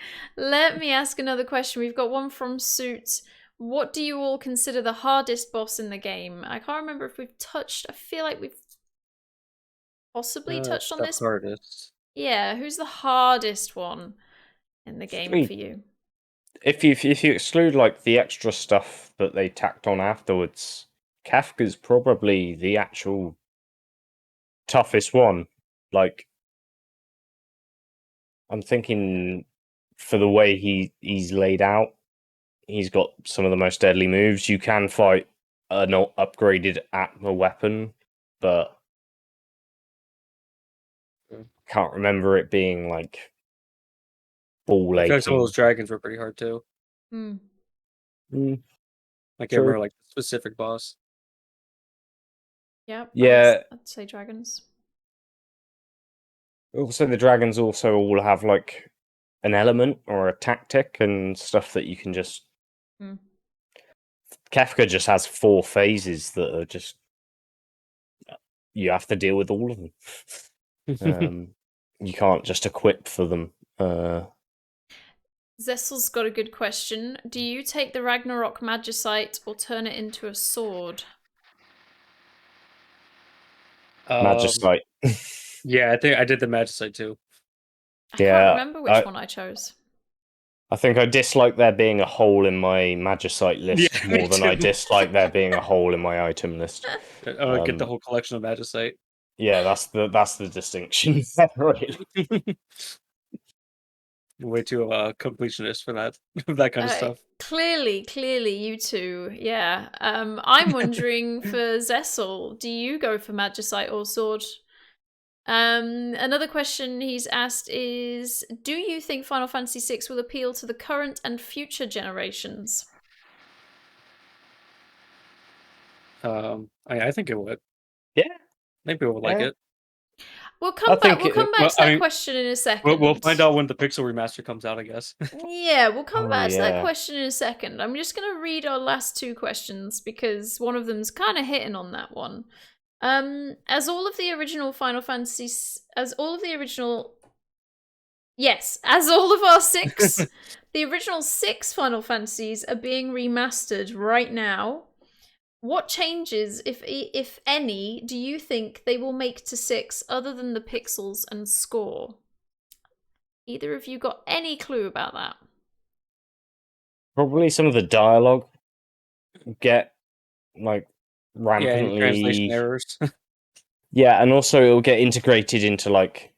another question. We've got one from Suit. What do you all consider the hardest boss in the game? I can't remember if we've touched. I feel like we've possibly touched on The this. hardest. Yeah, who's the hardest one in the game for you? If you exclude, like, the extra stuff that they tacked on afterwards, Kafka's probably the actual toughest one. Like, I'm thinking, for the way he's laid out, he's got some of the most deadly moves. You can fight an upgraded Atma weapon, but can't remember it being, like, ball I feel like some of aching. those dragons were pretty hard too. Hmm. I can't True. remember, like, the specific boss. Yep. Yeah. I'd say dragons. Also, the dragons also all have, like, an element or a tactic and stuff that you can just. Hmm. Kefka just has 4 phases that are just. You have to deal with all of them. You can't just equip for them. Zessel's got a good question. Do you take the Ragnarok Magicite or turn it into a sword? Magicite. Yeah, I think I did the Magicite too. I Yeah, can't remember which one I chose. I think I dislike there being a hole in my Magicite list Yeah, me more than I too. dislike there being a hole in my item list. Get the whole collection of Magicite. Yeah, that's the distinction. Really. Way too completionist for that that kind of stuff. Clearly, you two. Yeah. I'm wondering for Zessel, do you go for Magicite or sword? Another question he's asked is, do you think Final Fantasy VI will appeal to the current and future generations? I think it would. Yeah. I think people would like Yeah. it. We'll come back to that question in a second. We'll find out when the Pixel remaster comes out, I guess. Yeah, we'll come back to that yeah. question in a second. I'm just going to read our last two questions because one of them's kind of hitting on that one. As all of the original Final Fantasies, as all of our six, the original 6 Final Fantasies are being remastered right now. What changes, if any, do you think they will make to 6 other than the pixels and score? Either of you got any clue about that? Probably some of the dialogue get like Yeah, translation rampantly. errors. Yeah, and also it'll get integrated into like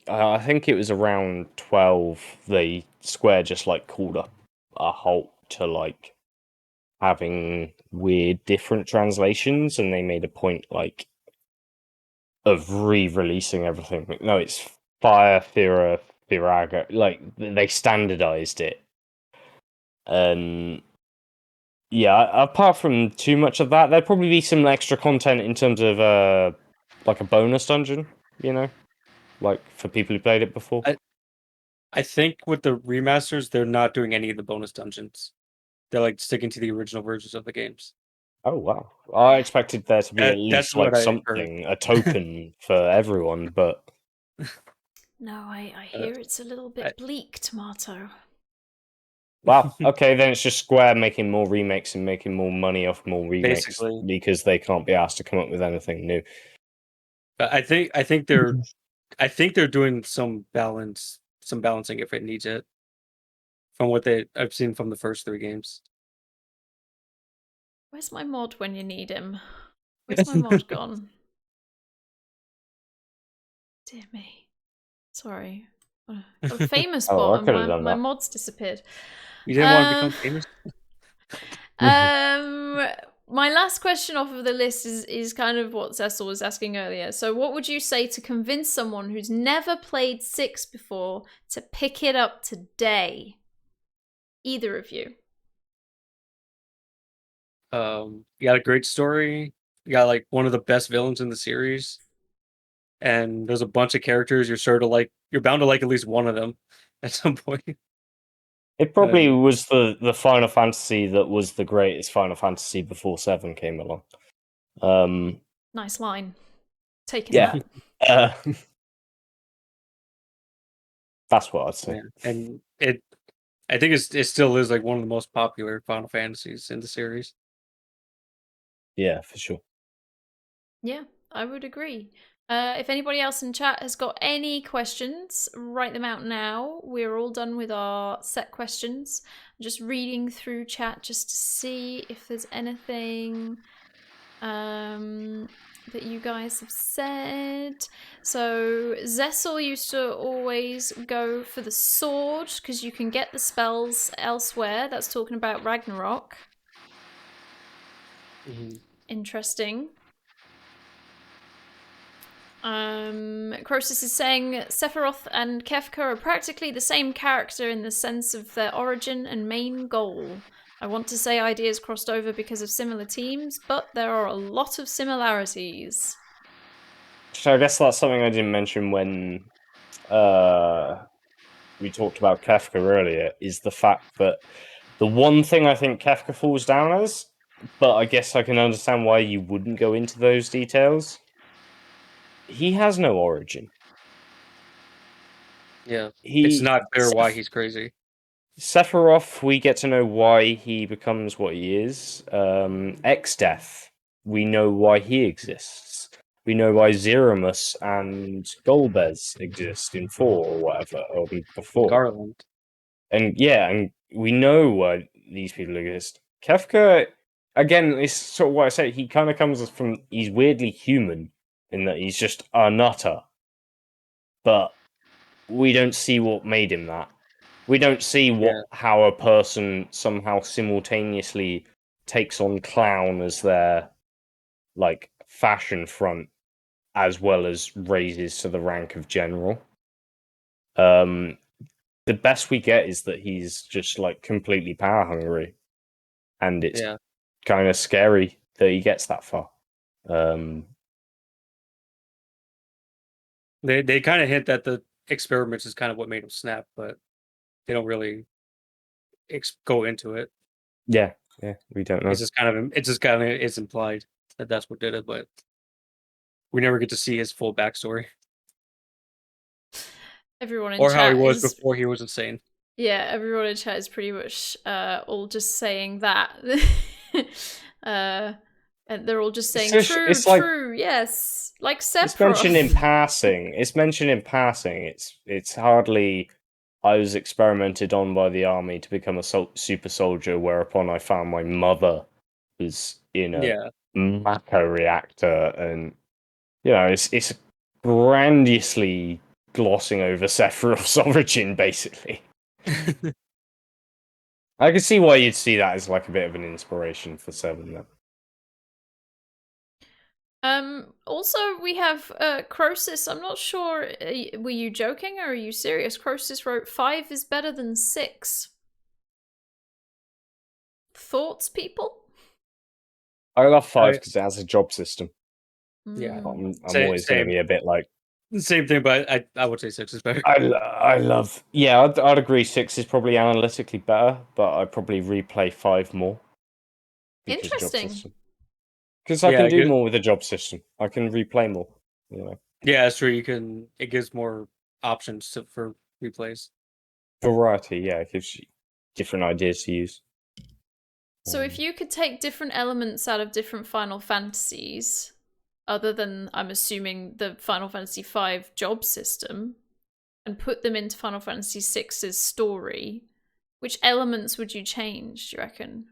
I think it was around 12. The Square just like called up a halt to like having weird different translations, and they made a point like of re-releasing everything. No, it's Fire Fira Firaga. Like they standardized it, and yeah. Apart from too much of that, there'd probably be some extra content in terms of like a bonus dungeon. You know, like for people who played it before. I think with the remasters, they're not doing any of the bonus dungeons. They're like sticking to the original versions of the games. Oh wow! I expected there to be at That's least what like I heard. something, a token for everyone, but No, I hear it's a little bit bleak, Tomato. wow. Okay, then it's just Square making more remakes and making more money off more remakes Basically. because they can't be asked to come up with anything new. But I think they're doing some balancing if it needs it. From what I've seen from the first 3 games. Where's my mod when you need him? Where's my mod gone? Dear me. Sorry. A famous bot and my mod's disappeared. You didn't want to become famous? My last question off of the list is kind of what Cecil was asking earlier. So what would you say to convince someone who's never played 6 before to pick it up today? Either of you. You got a great story. You got like one of the best villains in the series. And there's a bunch of characters you're bound to like at least one of them at some point. It probably was the Final Fantasy that was the greatest Final Fantasy before 7 came along. Nice line. Taking that. That's what I'd say. Yeah. And I think it still is like one of the most popular Final Fantasies in the series. Yeah, for sure. Yeah, I would agree. If anybody else in chat has got any questions, write them out now. We're all done with our set questions. I'm just reading through chat just to see if there's anything that you guys have said. So Zessel used to always go for the sword because you can get the spells elsewhere. That's talking about Ragnarok. Interesting. Croesus is saying Sephiroth and Kefka are practically the same character in the sense of their origin and main goal. I want to say ideas crossed over because of similar teams, but there are a lot of similarities. So I guess that's something I didn't mention when we talked about Kefka earlier, is the fact that the one thing I think Kefka falls down as, but I guess I can understand why you wouldn't go into those details, he has no origin. Yeah. It's not clear why he's crazy. Sephiroth, we get to know why he becomes what he is. X-Death, we know why he exists. We know why Zeramus and Golbez exist in 4 or whatever, or before. Garland. And we know why these people exist. Kefka, again, is sort of what I said. He kind of comes from. He's weirdly human in that he's just a nutter, but we don't see what made him that. We don't see how a person somehow simultaneously takes on clown as their like fashion front, as well as raises to the rank of general. The best we get is that he's just like completely power hungry, and it's kind of scary that he gets that far. They kind of hint that the experiments is kind of what made him snap, but they don't really go into it. Yeah, we don't know. It's just kind of it's implied that that's what did it, but we never get to see his full backstory. Everyone in or chat how he was is, before he was insane. Yeah, everyone in chat is pretty much all just saying that. And they're all just saying true, yes. Like Sephiroth. It's mentioned in passing. It's hardly I was experimented on by the army to become a super soldier, whereupon I found my mother was in a macro reactor, and it's grandiosely glossing over Sephiroth's origin, basically. I can see why you'd see that as like a bit of an inspiration for 7 then. Also we have Croesus. I'm not sure, were you joking or are you serious? Croesus wrote 5 is better than 6. Thoughts, people? I love 5 because it has a job system. Yeah, I'm always going to be a bit like same thing, but I would say 6 is better. I love. Yeah, I'd agree 6 is probably analytically better, but I'd probably replay 5 more. Interesting. Because I can do more with the job system. I can replay more. Yeah, that's true. It gives more options for replays. Variety, yeah, it gives you different ideas to use. So if you could take different elements out of different Final Fantasies, other than, I'm assuming, the Final Fantasy V job system, and put them into Final Fantasy VI's story, which elements would you change, do you reckon?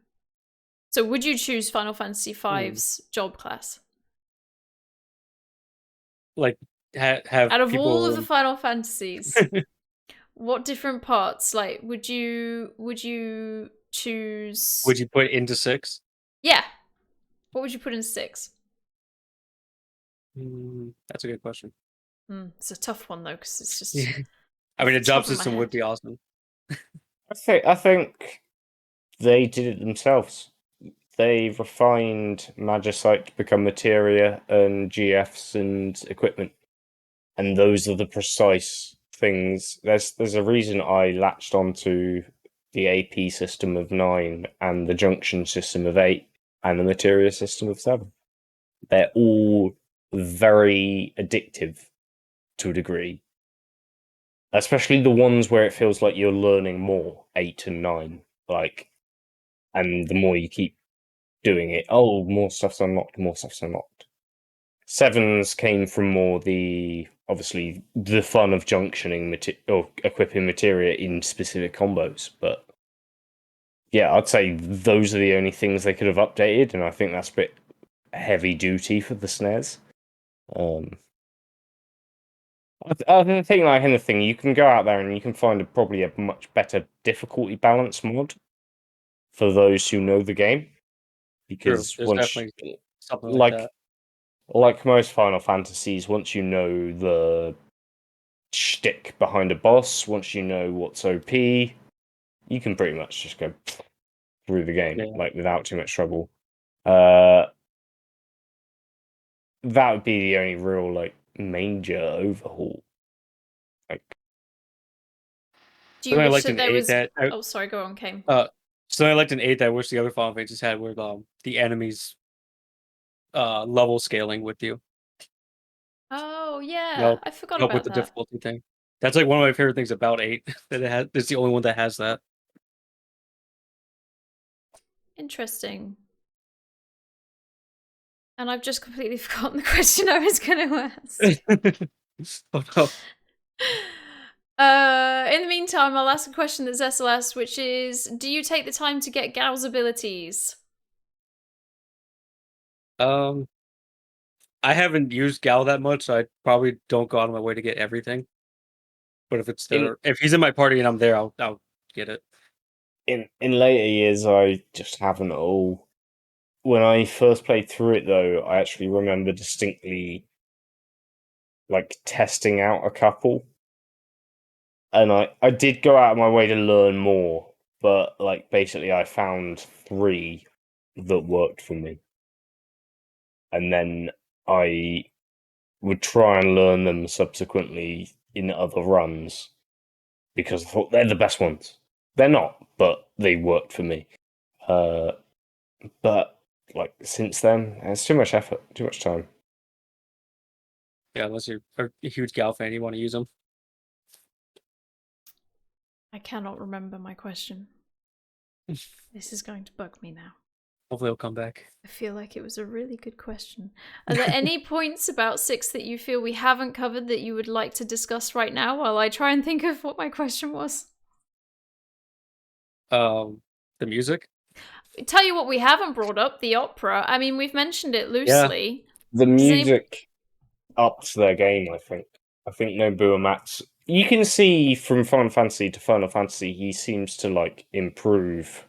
So would you choose Final Fantasy V's job class? Like, have out of people... all of the Final Fantasies, what different parts, like, would you choose? Would you put into 6? Yeah. What would you put in 6? That's a good question. It's a tough one though, because it's just. I mean, a job system would be awesome. I think they did it themselves. They refined Magicite to become materia and GFs and equipment, and those are the precise things. There's a reason I latched onto the AP system of 9 and the junction system of 8 and the materia system of 7. They're all very addictive to a degree, especially the ones where it feels like you're learning more, 8 and 9, and the more you keep doing it, more stuff's unlocked. 7s came from more obviously the fun of junctioning or equipping materia in specific combos, but yeah, I'd say those are the only things they could have updated, and I think that's a bit heavy duty for the SNES. I think, like anything, you can go out there and you can find probably a much better difficulty balance mod for those who know the game. Because There's definitely something like most Final Fantasies, once you know the shtick behind a boss, once you know what's OP, you can pretty much just go through the game without too much trouble. That would be the only real major overhaul. Do you wish that there was? Oh, sorry. Go on, Kane. So I liked an 8 that I wish the other Final Fantasies had, where the enemies level scaling with you. Oh yeah, I forgot about with the difficulty thing. That's like one of my favorite things about 8. That it's the only one that has that. Interesting. And I've just completely forgotten the question I was going to ask. Oh no. In the meantime, I'll ask a question that Cecil asked, which is, do you take the time to get Gal's abilities? I haven't used Gal that much, so I probably don't go out of my way to get everything. But if it's there, if he's in my party and I'm there, I'll get it. In later years, I just haven't at all. When I first played through it, though, I actually remember distinctly like testing out a couple, and I did go out of my way to learn more, but like basically I found 3 that worked for me, and then I would try and learn them subsequently in other runs because I thought they're the best ones. They're not, but they worked for me. But like since then, it's too much effort, too much time. Yeah, unless you're a huge Gal fan, you want to use them. I cannot remember my question. This is going to bug me now. Hopefully, it'll come back. I feel like it was a really good question. Are there any points about 6 that you feel we haven't covered that you would like to discuss right now while I try and think of what my question was? The music. Tell you what we haven't brought up, the opera. I mean, we've mentioned it loosely. The music ups their game, I think. I think Nobuo Uematsu, you can see from Final Fantasy to Final Fantasy, he seems to like improve,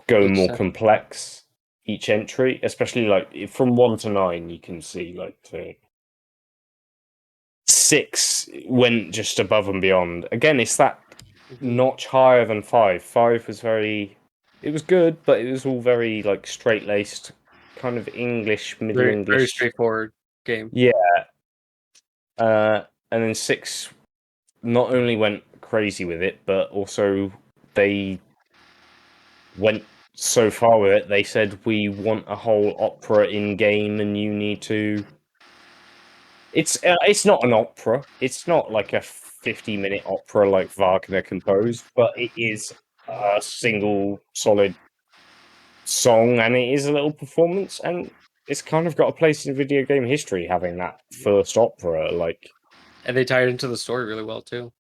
go Each more section. complex each entry, especially like from 1 to 9, you can see like 6 went just above and beyond. Again, it's that notch higher than 5. 5 was it was good, but it was all very like straight laced, kind of English, Middle Very, English. very straightforward game. Yeah. And then 6 not only went crazy with it, but also they went so far with it, they said, we want a whole opera in game and you need to... It's not an opera. It's not like a 50-minute opera like Wagner composed, but it is a single solid song, and it is a little performance, and it's kind of got a place in video game history having that first opera. Like, And they tie it into the story really well too.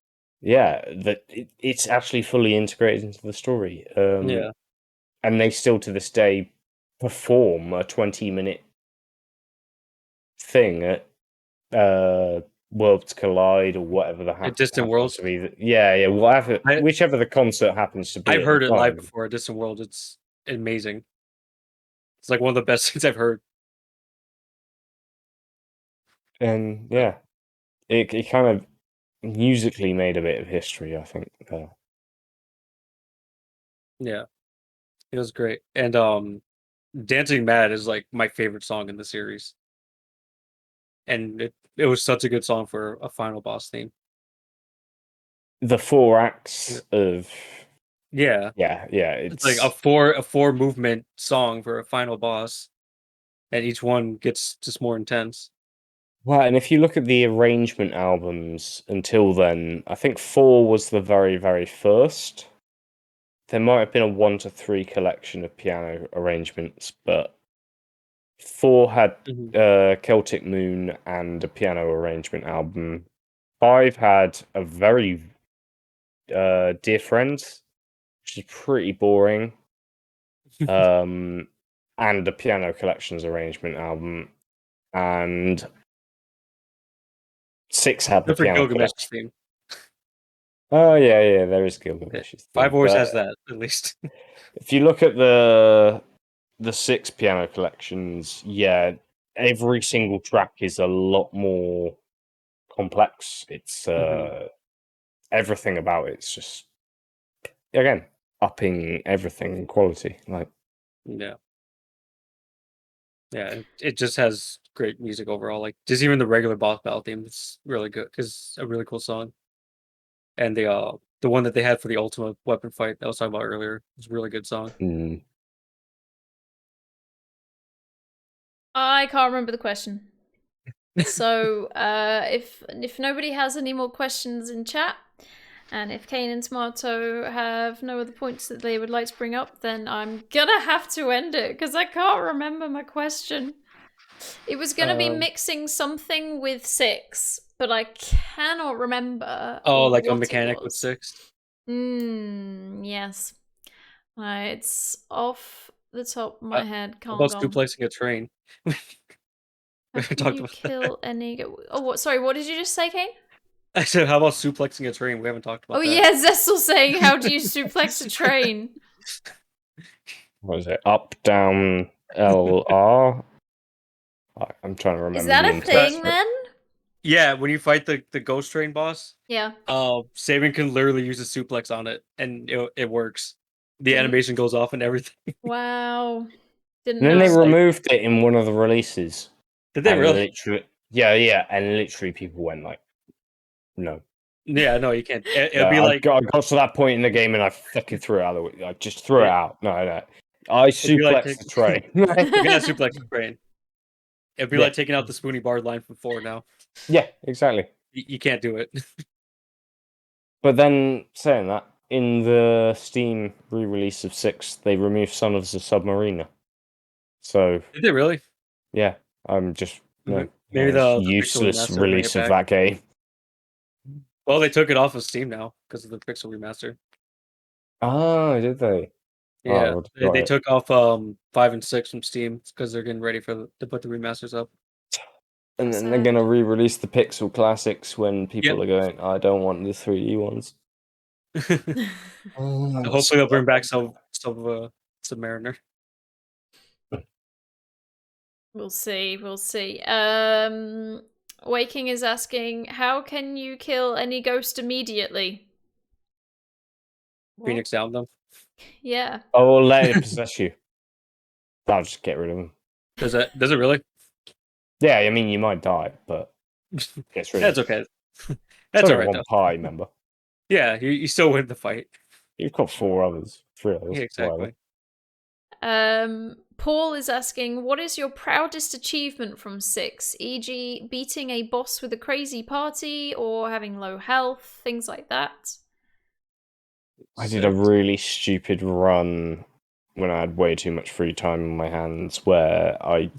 yeah, that it's actually fully integrated into the story. Yeah. And they still to this day perform a 20-minute thing at Worlds Collide or whatever the Distant Worlds. to be. Yeah, whatever, whichever the concert happens to be. I've heard it live before. Distant World, it's amazing. It's like one of the best things I've heard. And yeah, it kind of musically made a bit of history, I think. Yeah, it was great. And Dancing Mad is like my favorite song in the series. And it was such a good song for a final boss theme. The 4 acts of yeah, it's like a four movement song for a final boss, and each one gets just more intense. Well, and if you look at the arrangement albums until then, I think 4 was the very, very first. There might have been a 1 to 3 collection of piano arrangements, but 4 had Celtic Moon and a piano arrangement album. 5 had a very Dear Friends, which is pretty boring, and a piano collections arrangement album, and 6 had the piano collection. Theme. Oh yeah, there is Gilgamesh's theme. 5 always has that, at least. If you look at the 6 piano collections, yeah, every single track is a lot more complex. It's everything about it's just, again, upping everything in quality. Like, yeah, it just has great music overall. Like just even the regular boss battle theme is really good because it's a really cool song. And the one that they had for the ultimate weapon fight that I was talking about earlier was a really good song. I can't remember the question. So if nobody has any more questions in chat, And if Kane and Tomato have no other points that they would like to bring up, then I'm gonna have to end it because I can't remember my question. It was gonna be mixing something with 6, but I cannot remember. like a what mechanic it with was. 6. Yes. It's off the top of my head. How Can't about go. duplexing a train? How can you kill any? Oh, what? Sorry, what did you just say, Kane? I said, how about suplexing a train? We haven't talked about Oh that. yeah, Zestel saying, "How do you suplex a train?" What is it? Up, down, LR. I'm trying to remember. Is that the a thing intense- then? Yeah, when you fight the ghost train boss, Yeah. Saban can literally use a suplex on it, and it works. The Didn't- animation goes off and everything. Wow. Didn't And then know. they removed it in one of the releases. Did they and really? Literally, yeah, and literally people went like, "No." Yeah, no, you can't. It'd No, be I like got to that point in the game and I fucking threw it out of the way. I just threw it Yeah. out. No. I be like suplexed the train. you gotta suplex the train. It'd be Yeah. like taking out the Spoonie Bar line from 4 now. Yeah, exactly. You can't do it. But then saying that, in the Steam re-release of 6, they removed Son of the Submariner. So Did they really? yeah, I'm just Maybe it's the Pixel useless remaster will bring release it of back. that game. Well, they took it off of Steam now because of the Pixel remaster. Oh, did they? Yeah, Oh, they took off 5 and 6 from Steam because they're getting ready to put the remasters up. And then Sad. they're gonna re-release the Pixel classics when people Yep. are going, I don't want the 3D ones. Hopefully they'll bring back some Submariner. We'll see. We'll see. Waking is asking, how can you kill any ghost immediately? What? Phoenix down them. Yeah. Oh, we'll let it possess you. I'll just get rid of them. Does it really? Yeah, I mean you might die, but gets rid That's of okay. It's That's only alright one though. pie, remember? Yeah, you still win the fight. You've got 4 others, 3 others. Yeah, exactly. Paul is asking, what is your proudest achievement from 6? E.g., beating a boss with a crazy party or having low health, things like that. I did a really stupid run when I had way too much free time in my hands where I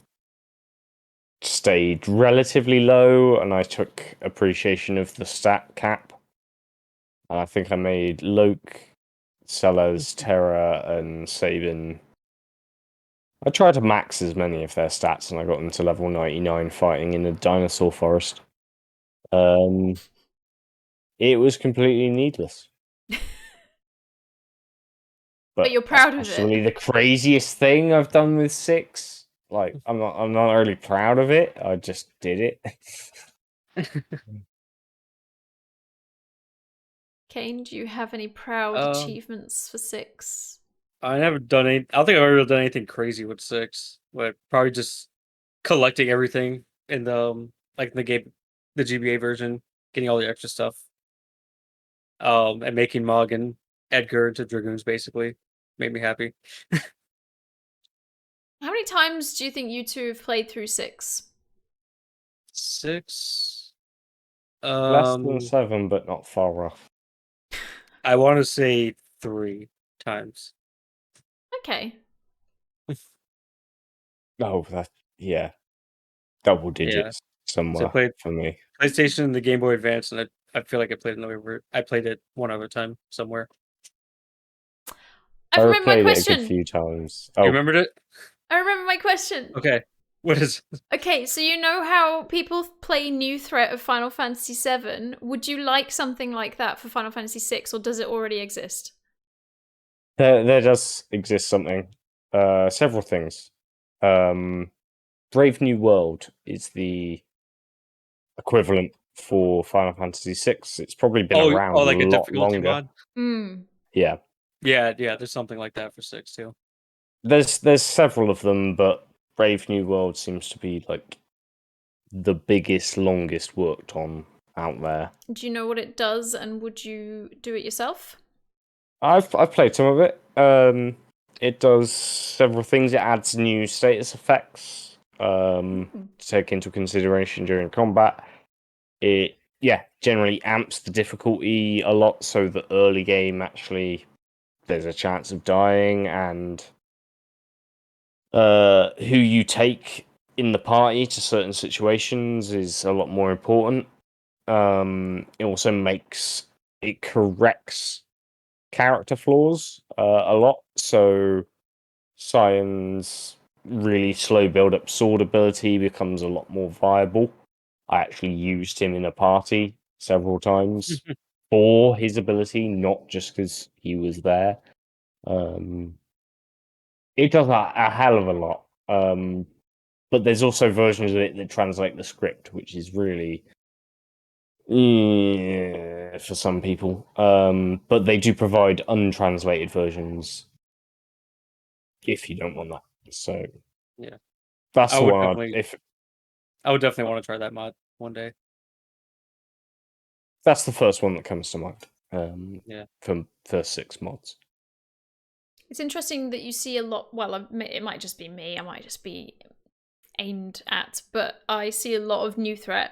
stayed relatively low and I took appreciation of the stat cap. And I think I made Loke, Sellers, Terra, and Sabin. I tried to max as many of their stats and I got them to level 99 fighting in a dinosaur forest. It was completely needless. But you're proud of it. Possibly the craziest thing I've done with 6. Like I'm not really proud of it. I just did it. Kane, do you have any proud achievements for 6? I never done any. I don't think I've ever done anything crazy with 6. But probably just collecting everything in the like the game, the GBA version, getting all the extra stuff. And making Mog and Edgar into Dragoons basically made me happy. How many times do you think you two have played through 6? 6. Less than 7, but not far off. I want to say 3 times. Okay. Oh, yeah, double digits somewhere played for me. PlayStation and the Game Boy Advance, and I feel like I played it one other time somewhere. I remember my replayed it a question. good few times. You remembered it? I remember my question. Okay. What is? Okay, so you know how people play New Threat of Final Fantasy VII? Would you like something like that for Final Fantasy VI, or does it already exist? There does exist something. Several things. Brave New World is the equivalent for Final Fantasy VI. It's probably been around like a lot difficulty longer. mod. Yeah. Yeah. There's something like that for 6 too. There's several of them, but Brave New World seems to be like the biggest, longest worked on out there. Do you know what it does, and would you do it yourself? I've played some of it. It does several things. It adds new status effects to take into consideration during combat. It generally amps the difficulty a lot, so the early game actually there's a chance of dying, and who you take in the party to certain situations is a lot more important. It also corrects character flaws a lot. So Cyan's really slow build-up sword ability becomes a lot more viable. I actually used him in a party several times for his ability, not just because he was there. It does a hell of a lot. But there's also versions of it that translate the script, which is really for some people. But they do provide untranslated versions if you don't want that. So Yeah, that's I the would one. I would definitely want to try that mod one day. That's the first one that comes to mind. Yeah. From first 6 mods. It's interesting that you see a lot. Well, it might just be me. I might just be aimed at, but I see a lot of new threat,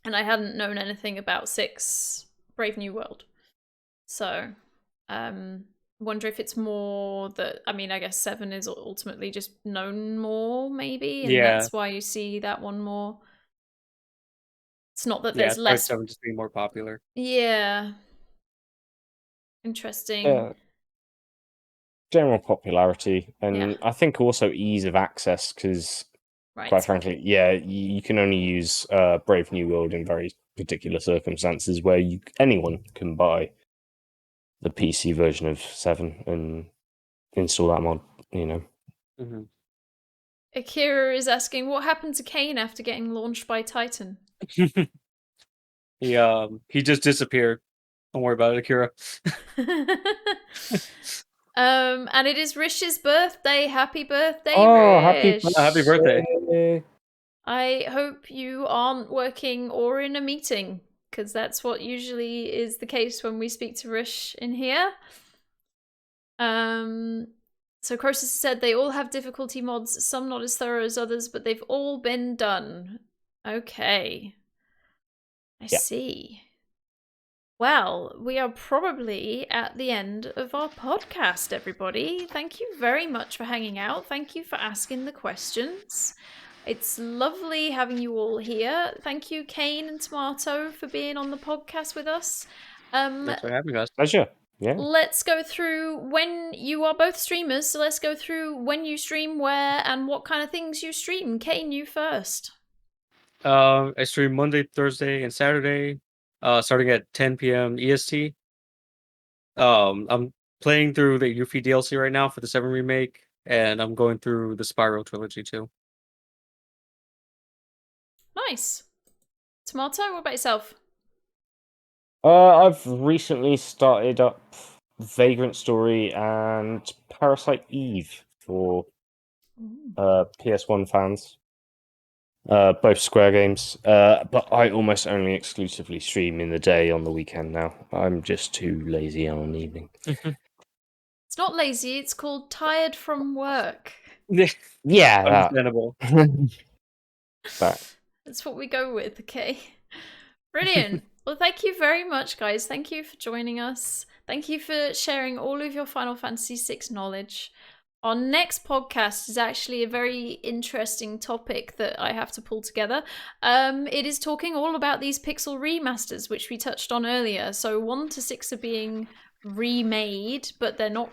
and I hadn't known anything about 6 Brave New World. So, wonder if it's more that, I mean, I guess 7 is ultimately just known more, maybe, and that's why you see that one more. It's not that there's less. 7 just being more popular. Yeah. Interesting. General popularity, and I think also ease of access, because quite frankly, you can only use Brave New World in very particular circumstances where anyone can buy the PC version of 7 and install that mod, Mm-hmm. Akira is asking, what happened to Kane after getting launched by Titan? He just disappeared. Don't worry about it, Akira. And it is Rish's birthday. Happy birthday, Rish! Happy birthday! I hope you aren't working or in a meeting, because that's what usually is the case when we speak to Rish in here. So Croesus said they all have difficulty mods, some not as thorough as others, but they've all been done. Okay. I see. Well, we are probably at the end of our podcast, everybody. Thank you very much for hanging out. Thank you for asking the questions. It's lovely having you all here. Thank you, Kane and Tomato, for being on the podcast with us. Thanks for having us. Pleasure. Yeah. Let's go through when you are both streamers, so let's go through when you stream, where, and what kind of things you stream. Kane, you first. I stream Monday, Thursday, and Saturday, starting at 10 p.m. EST. I'm playing through the Yuffie DLC right now for the 7 remake, and I'm going through the Spyro trilogy too. Nice. Tomato, what about yourself? I've recently started up Vagrant Story and Parasite Eve for PS1 fans. Both Square games. But I almost only exclusively stream in the day on the weekend now. I'm just too lazy on an evening. It's not lazy, it's called tired from work. Yeah, understandable. That's what we go with, okay? Brilliant. Well, thank you very much, guys. Thank you for joining us. Thank you for sharing all of your Final Fantasy VI knowledge. Our next podcast is actually a very interesting topic that I have to pull together. It is talking all about these pixel remasters, which we touched on earlier. So 1 to 6 are being remade, but they're not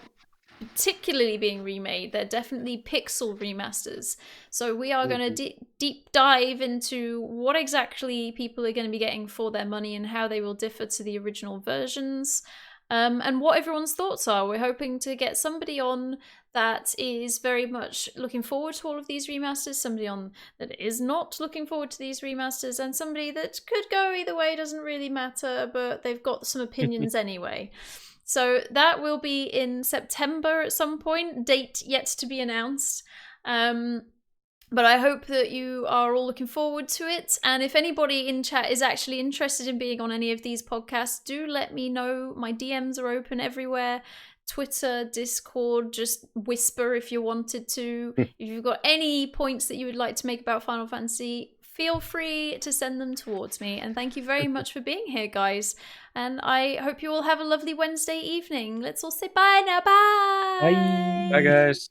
particularly being remade. They're definitely pixel remasters. So we are going to deep dive into what exactly people are going to be getting for their money and how they will differ to the original versions. And what everyone's thoughts are. We're hoping to get somebody on that is very much looking forward to all of these remasters, somebody on that is not looking forward to these remasters, and somebody that could go either way, doesn't really matter, but they've got some opinions anyway. So that will be in September at some point, date yet to be announced. But I hope that you are all looking forward to it. And if anybody in chat is actually interested in being on any of these podcasts, do let me know. My DMs are open everywhere. Twitter, Discord, just whisper if you wanted to. If you've got any points that you would like to make about Final Fantasy, feel free to send them towards me. And thank you very much for being here, guys. And I hope you all have a lovely Wednesday evening. Let's all say bye now. Bye. Bye. Bye, guys.